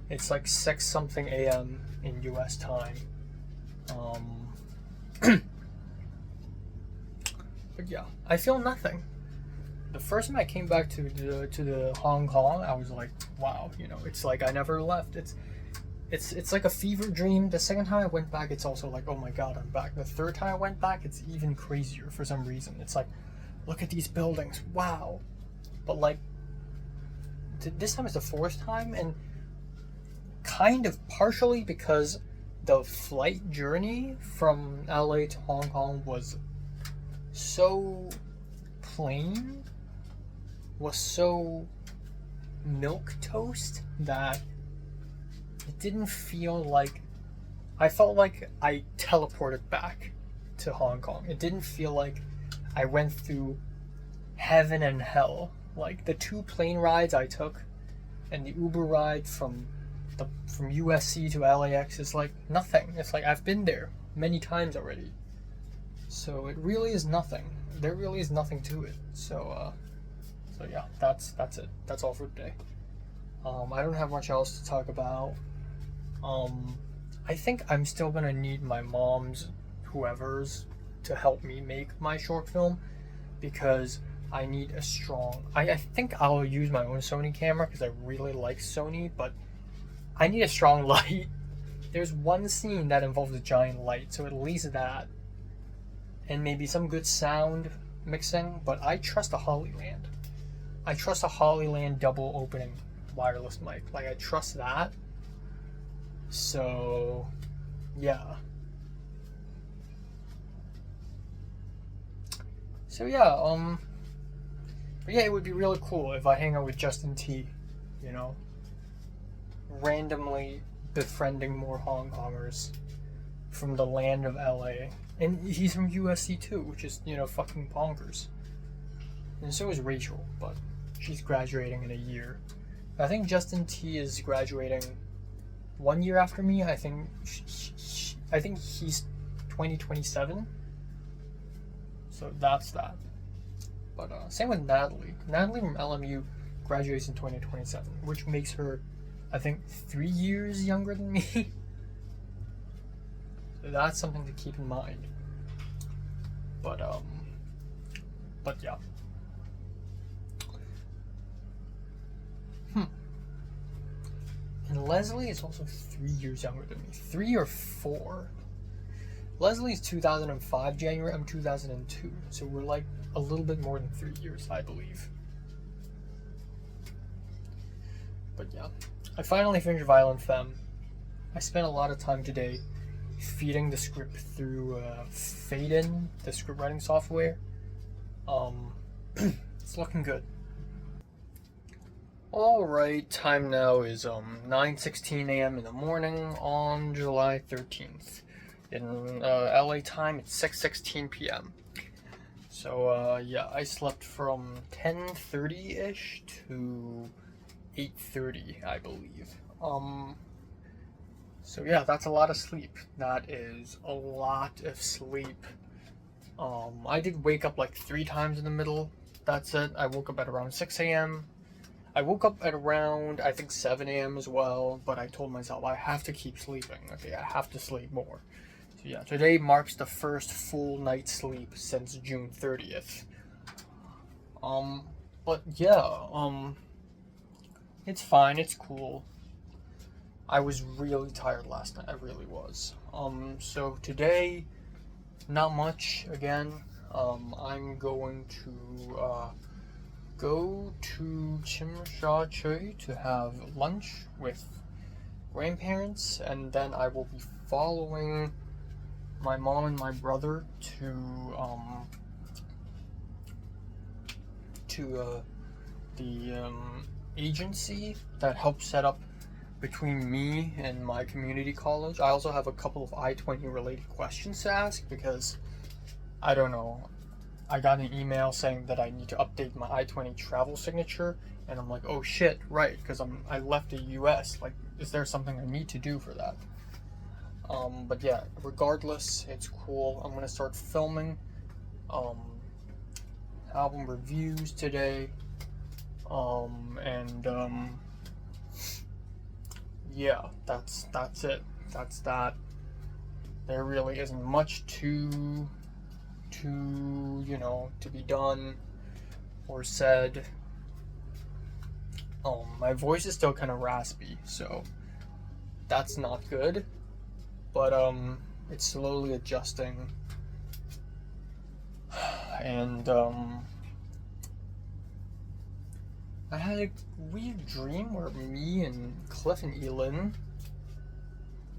It's like 6 something a.m. in US time. But yeah, I feel nothing. The first time I came back to the Hong Kong, I was like, wow, you know, it's like I never left. It's like a fever dream. The second time I went back, it's also like, oh my god, I'm back. The third time I went back, it's even crazier for some reason. It's like, look at these buildings, wow. But like, this time is the fourth time, and kind of partially because the flight journey from LA to Hong Kong was so plain, was so milquetoast that it didn't feel like, I felt like I teleported back to Hong Kong. It didn't feel like I went through heaven and hell Like the 2 plane rides I took and the Uber ride from USC to LAX is like nothing. It's like I've been there many times already. So it really is nothing. There really is nothing to it. So yeah, that's it. That's all for today. I don't have much else to talk about. I think I'm still gonna need my mom's, whoever's, to help me make my short film, because I need a strong... I think I'll use my own Sony camera because I really like Sony, but I need a strong light. There's one scene that involves a giant light, so at least that. And maybe some good sound mixing, but I trust a Hollyland. I trust a Hollyland double opening wireless mic. Like, I trust that. So, yeah. So yeah, but yeah, it would be really cool if I hang out with Justin T, you know, randomly befriending more Hong Kongers from the land of LA. And he's from USC too, which is, you know, fucking bonkers. And so is Rachel, but she's graduating in a year. I think Justin T is graduating 1 year after me. I think he's 2027. So that's that. But same with Natalie. Natalie from LMU graduates in 2027, which makes her, I think, 3 years younger than me. So that's something to keep in mind. But yeah. And Leslie is also 3 years younger than me. 3 or 4. Leslie's 2005 January, I'm 2002. So we're like a little bit more than 3 years, I believe. But yeah, I finally finished Violent Femme. I spent a lot of time today feeding the script through Faden, the script writing software. It's looking good. Alright, time now is 9:16 a.m. in the morning on July 13th. In LA time, it's 6:16 p.m. So yeah, I slept from 10:30-ish to 8:30, I believe. So yeah, that's a lot of sleep. That is a lot of sleep. I did wake up like 3 times in the middle. That's it. I woke up at around 6 a.m. I woke up at around, I think, 7 a.m. as well, but I told myself I have to keep sleeping. Okay, I have to sleep more. So yeah, today marks the first full night's sleep since June 30th. But yeah, it's fine, it's cool. I was really tired last night, I really was. So today, not much, again. I'm going to, go to Tsim Sha Tsui to have lunch with grandparents, and then I will be following my mom and my brother to the agency that helps set up between me and my community college. I also have a couple of I-20 related questions to ask because I don't know. I got an email saying that I need to update my I-20 travel signature, and I'm like, oh shit, right, because I left the US. Like, is there something I need to do for that? But yeah, regardless, it's cool. I'm gonna start filming album reviews today, yeah, that's it. That's that. There really isn't much to be done or said. My voice is still kind of raspy, so that's not good, but it's slowly adjusting. And I had a weird dream where me and Cliff and Elin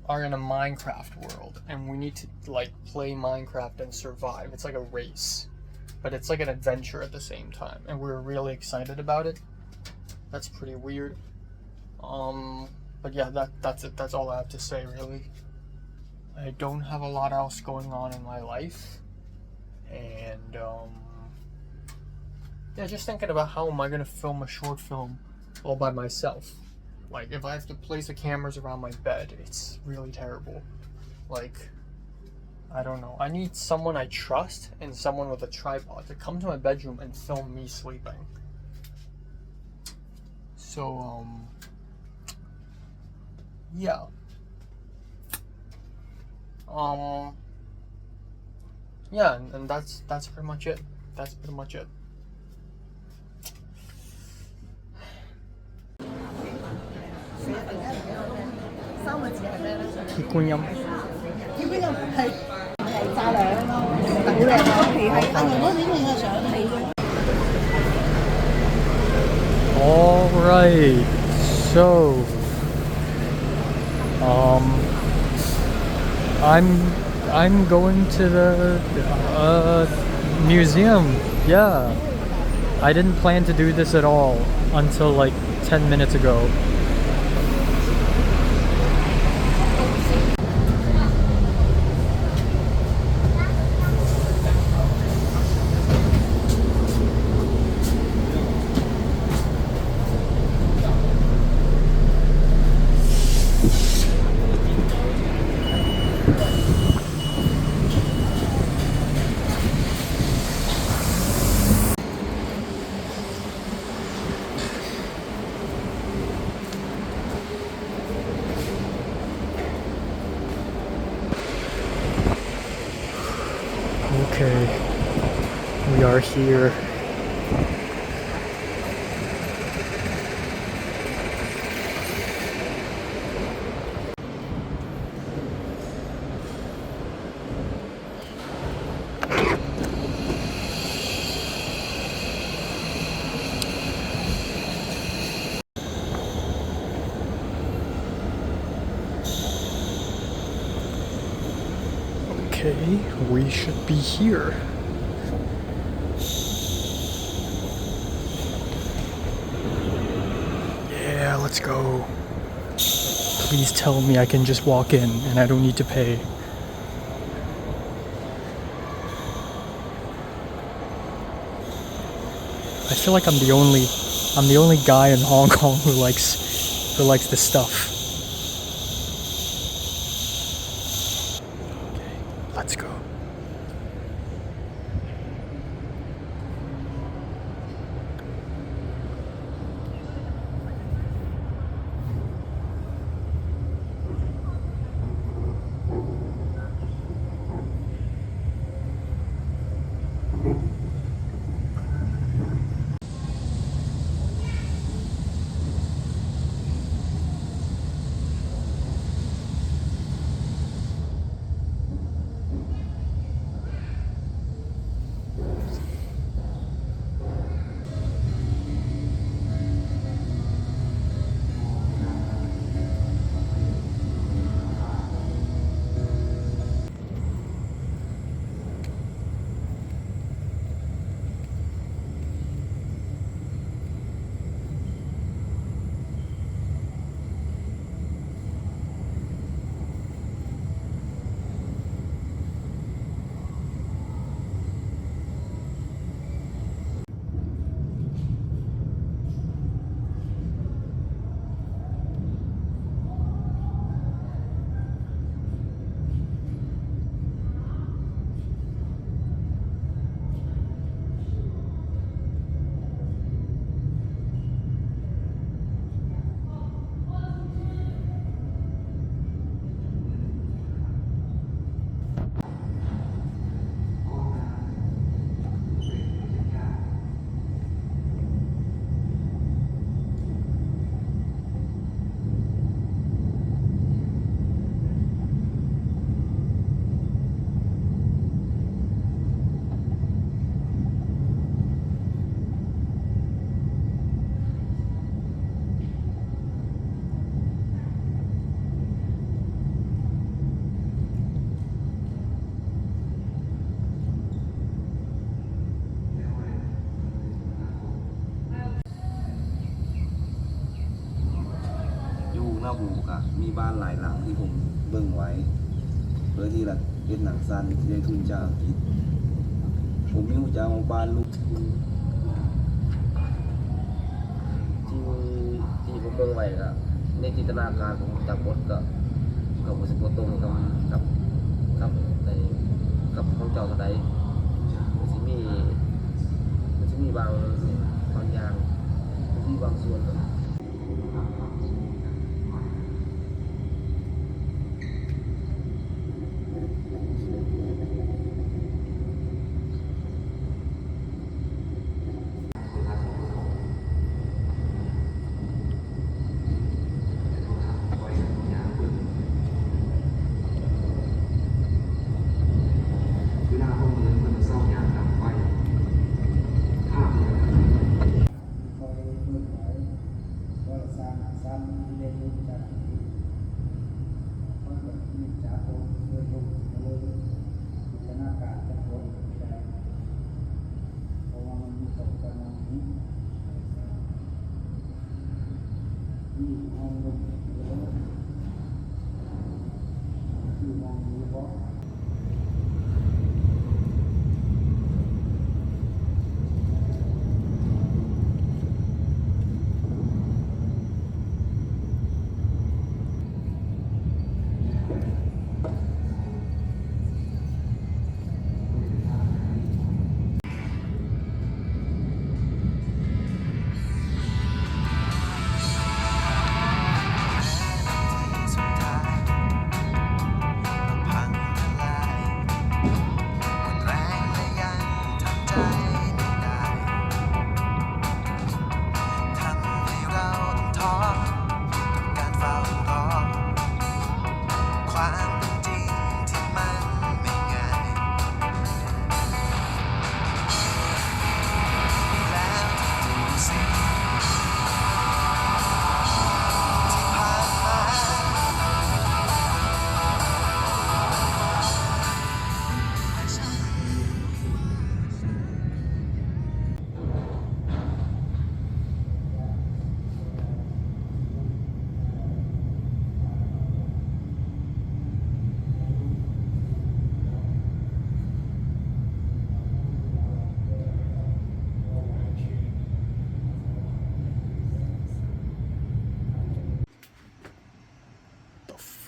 are in a Minecraft world, and we need to like play Minecraft and survive. It's like a race, but it's like an adventure at the same time, and we're really excited about it. That's pretty weird. But yeah, that's it. That's all I have to say, really. I don't have a lot else going on in my life, and Yeah, just thinking about how am I gonna film a short film all by myself. Like, if I have to place the cameras around my bed, it's really terrible. Like, I don't know. I need someone I trust and someone with a tripod to come to my bedroom and film me sleeping. So, yeah. Yeah, and that's pretty much it. That's pretty much it.鐵觀音。呢邊又係炸兩咯，好靚啊！皮係硬嗰啲仲係上皮嘅。All right, so I'm going to the museum. Yeah, I didn't plan to do this at all until like 10 minutes ago. Okay, we are here. Okay, we should be here. Yeah, let's go. Please tell me I can just walk in and I don't need to pay. I feel like I'm the only guy in Hong Kong who likes this stuff. Let's go. Hoa Vũค่ะมีบ้านหลายหลังที่ผมเบิ่งไว้เพื่อที่จะเป็นหนังสั้นที่ได้ทุนจากอังกฤษผมมีหูจ้างบ้านลูก ที่ผมมองไว้ก็ในจินตนาการของจากบทก็บ่สิบ่ตรงกับในกับของเจ้าเท่าใดมันสิมีบางอย่างมันสิมีบางส่วน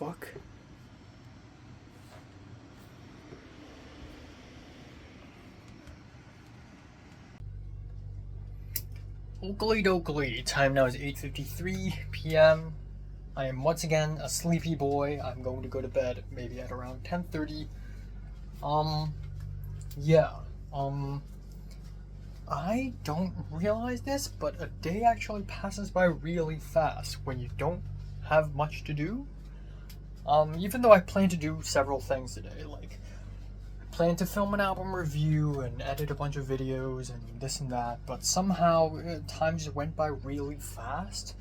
Fuck. Oakley dokley, time now is 8:53 p.m. I am once again a sleepy boy. I'm going to go to bed maybe at around 10:30. I don't realize this, but a day actually passes by really fast when you don't have much to do. Even though I plan to do several things today, like I plan to film an album review and edit a bunch of videos and this and that, but somehow time just went by really fast.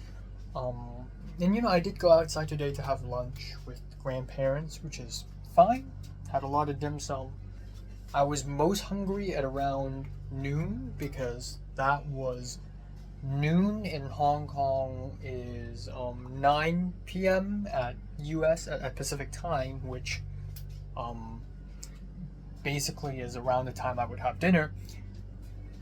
And you know, I did go outside today to have lunch with grandparents, which is fine. Had a lot of dim sum. I was most hungry at around noon because that was noon in Hong Kong is 9 p.m. at US at Pacific time, which basically is around the time I would have dinner.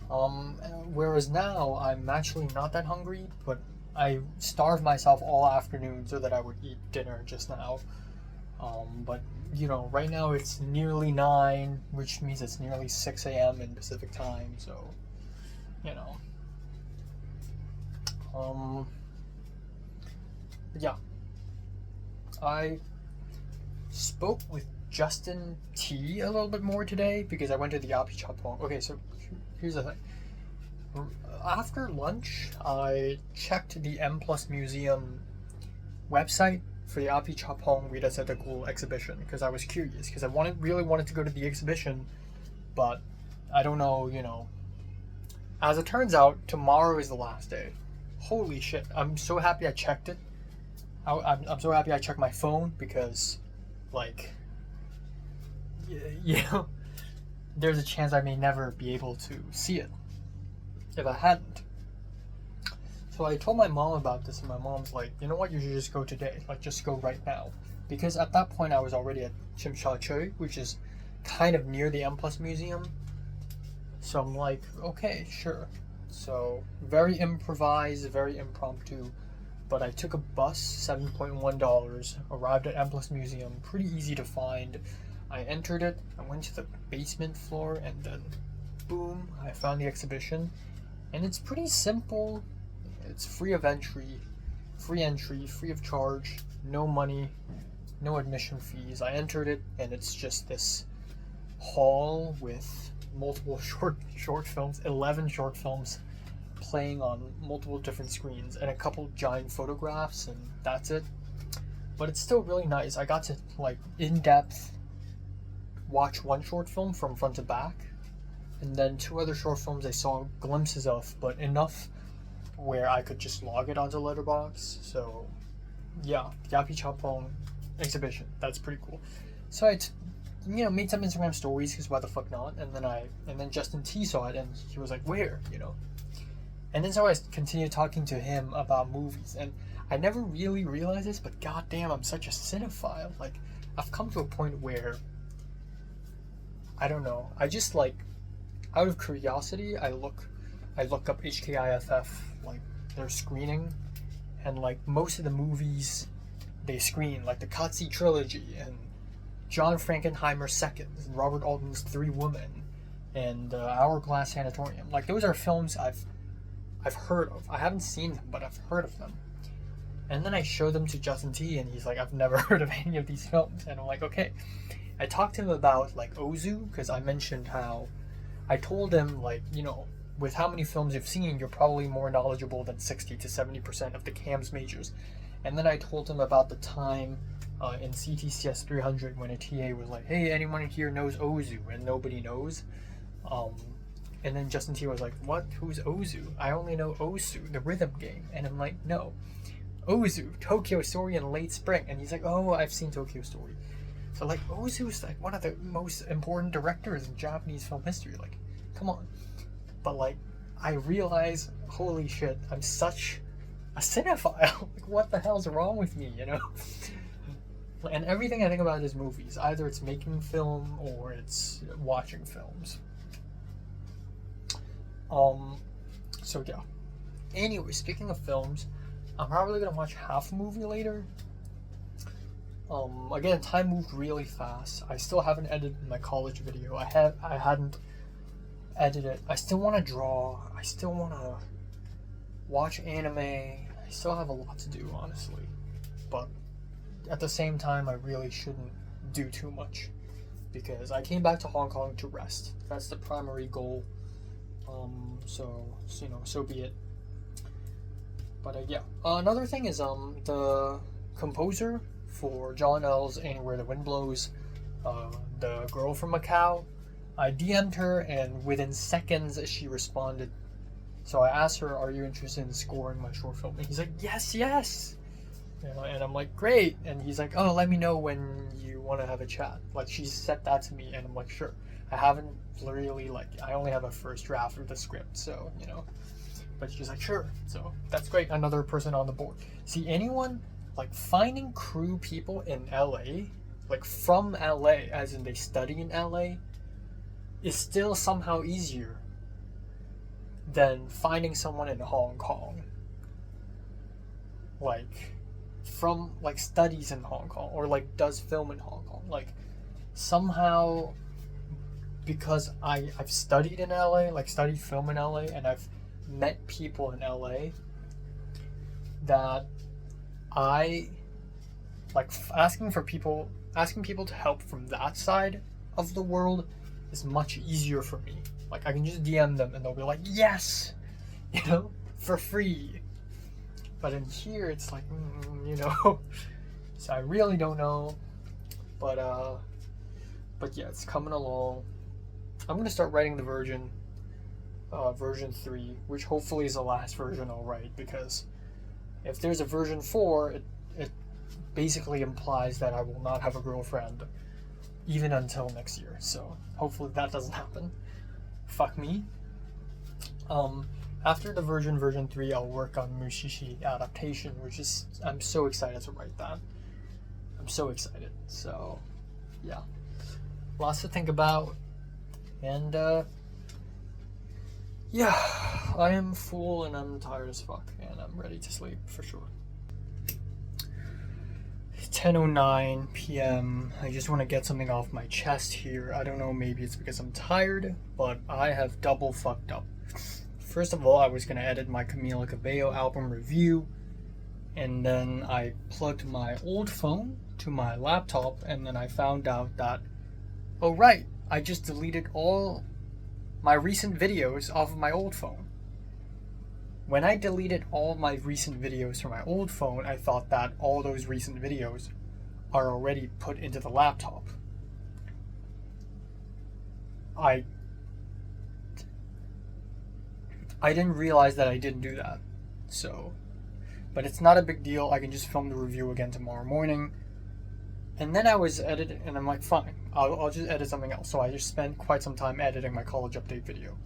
Whereas now I'm actually not that hungry, but I starved myself all afternoon so that I would eat dinner just now. But you know, right now it's nearly 9, which means it's nearly 6 a.m. in Pacific time, so you know. Yeah. I spoke with Justin T a little bit more today because I went to the Apichatpong. Okay, so here's the thing. After lunch, I checked the M Plus Museum website for the Apichatpong Widasetakul exhibition because I was curious because I really wanted to go to the exhibition, but I don't know, you know. As it turns out, tomorrow is the last day. Holy shit, I'm so happy I checked it. I'm so happy I checked my phone because, like, you know, there's a chance I may never be able to see it if I hadn't. So I told my mom about this, and my mom's like, you know what, you should just go today. Like, just go right now. Because at that point I was already at Tsim Sha Tsui, which is kind of near the M Plus Museum. So I'm like, okay, sure. So very improvised, very impromptu. but I took a bus, $7.1, arrived at M Plus Museum, pretty easy to find. I entered it, I went to the basement floor, and then boom, I found the exhibition. And it's pretty simple. It's free of entry, free of charge, no money, no admission fees. I entered it, and it's just this hall with multiple short films, 11 short films playing on multiple different screens, and a couple giant photographs, and that's it. But it's still really nice. I got to like in depth watch one short film from front to back, and then 2 other short films I saw glimpses of, but enough where I could just log it onto Letterboxd. So yeah, Yapi Chapong exhibition, that's pretty cool. So I made some Instagram stories, because why the fuck not, and then Justin T saw it, and he was like, where, and then so I continued talking to him about movies, and I never really realized this, but goddamn, I'm such a cinephile. Like, I've come to a point where I don't know, I just like, out of curiosity, I look up HKIFF, like their screening, and like most of the movies they screen, like the Katsi trilogy and John Frankenheimer's Seconds and Robert Altman's Three Women and Hourglass Sanatorium. Like, those are films I've heard of. I haven't seen them, but I've heard of them. And then I show them to Justin T, and he's like, I've never heard of any of these films. And I'm like, okay. I talked to him about like Ozu, because I mentioned how I told him, like, with how many films you've seen, you're probably more knowledgeable than 60 to 70% of the CAMS majors. And then I told him about the time in CTCS 300 when a TA was like, hey, anyone here knows Ozu? And nobody knows. And then Justin T was like, what? Who's Ozu? I only know Osu, the rhythm game. And I'm like, no. Ozu, Tokyo Story in Late Spring. And he's like, oh, I've seen Tokyo Story. So like, Ozu's like one of the most important directors in Japanese film history. Like, come on. But like, I realize, holy shit, I'm such a cinephile. Like, what the hell's wrong with me, And everything I think about is movies. Either it's making film or it's watching films. So yeah. Anyway, speaking of films, I'm probably gonna watch half a movie later. Again, time moved really fast. I still haven't edited my college video. I hadn't edited. I still want to draw. I still want to watch anime. I still have a lot to do, honestly. But at the same time, I really shouldn't do too much, because I came back to Hong Kong to rest. That's the primary goal. So be it. But yeah. Another thing is the composer for John L's Anywhere the Wind Blows, the girl from Macau, I DM'd her, and within seconds she responded. So I asked her, are you interested in scoring my short film? And he's like, yes. And I'm like, great. And he's like, oh, let me know when you want to have a chat. Like, she said that to me, and I'm like, sure. I haven't really, I only have a first draft of the script, so, But she's like, sure. So that's great. Another person on the board. See, anyone, like, finding crew people in LA, like from LA, as in they study in LA, is still somehow easier than finding someone in Hong Kong. Like, from, like, studies in Hong Kong, or, like, does film in Hong Kong. Like, somehow, because I've studied in LA, like, studied film in LA, and I've met people in LA, that I, like, asking people to help from that side of the world is much easier for me. Like, I can just DM them and they'll be like, yes, for free. But in here, it's like, so I really don't know. But yeah, it's coming along. I'm gonna start writing the version 3, which hopefully is the last version I'll write, because if there's a version 4, it basically implies that I will not have a girlfriend even until next year. So hopefully that doesn't happen. Fuck me. After the version 3, I'll work on Mushishi adaptation, which is, I'm so excited to write that. I'm so excited. So yeah, lots to think about. And yeah, I am full and I'm tired as fuck, and I'm ready to sleep for sure. 10:09 p.m. I just want to get something off my chest here. I don't know, maybe it's because I'm tired, but I have double fucked up. First of all, I was going to edit my Camila Cabello album review, and then I plugged my old phone to my laptop, and then I found out that, oh right, I just deleted all my recent videos off of my old phone. When I deleted all my recent videos from my old phone, I thought that all those recent videos are already put into the laptop. I didn't realize that I didn't do that. So, but it's not a big deal. I can just film the review again tomorrow morning. And then I was editing, and I'm like, fine, I'll just edit something else. So I just spent quite some time editing my college update video.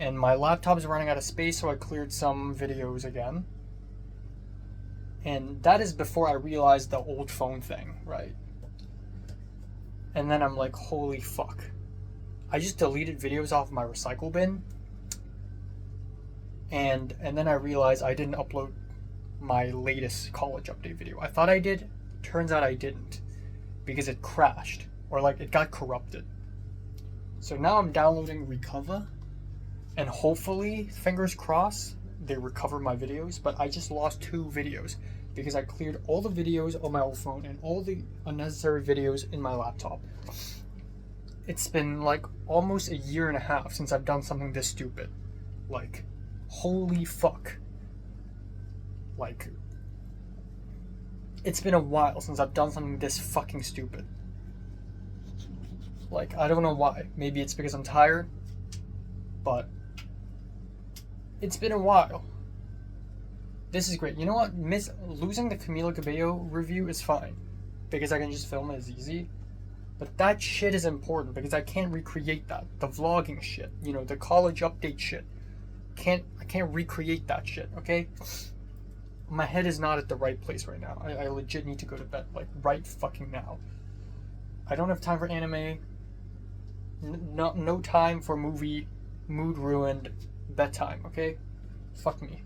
And my laptop is running out of space, so I cleared some videos again. And that is before I realized the old phone thing, right? And then I'm like, holy fuck. I just deleted videos off my recycle bin. And then I realized I didn't upload my latest college update video. I thought I did. Turns out I didn't. Because it crashed. Or like it got corrupted. So now I'm downloading Recover. And hopefully, fingers crossed, they recover my videos. But I just lost 2 videos. Because I cleared all the videos on my old phone and all the unnecessary videos in my laptop. It's been like almost a year and a half since I've done something this stupid. Like, holy fuck. Like, it's been a while since I've done something this fucking stupid. Like, I don't know why. Maybe it's because I'm tired. But it's been a while. This is great. You know what? Losing the Camila Cabello review is fine. Because I can just film it as easy. But that shit is important because I can't recreate that. The vlogging shit. You know, the college update shit. I can't recreate that shit, okay? My head is not at the right place right now. I legit need to go to bed, like, right fucking now. I don't have time for anime. No time for movie. Mood ruined. Bedtime, okay? Fuck me.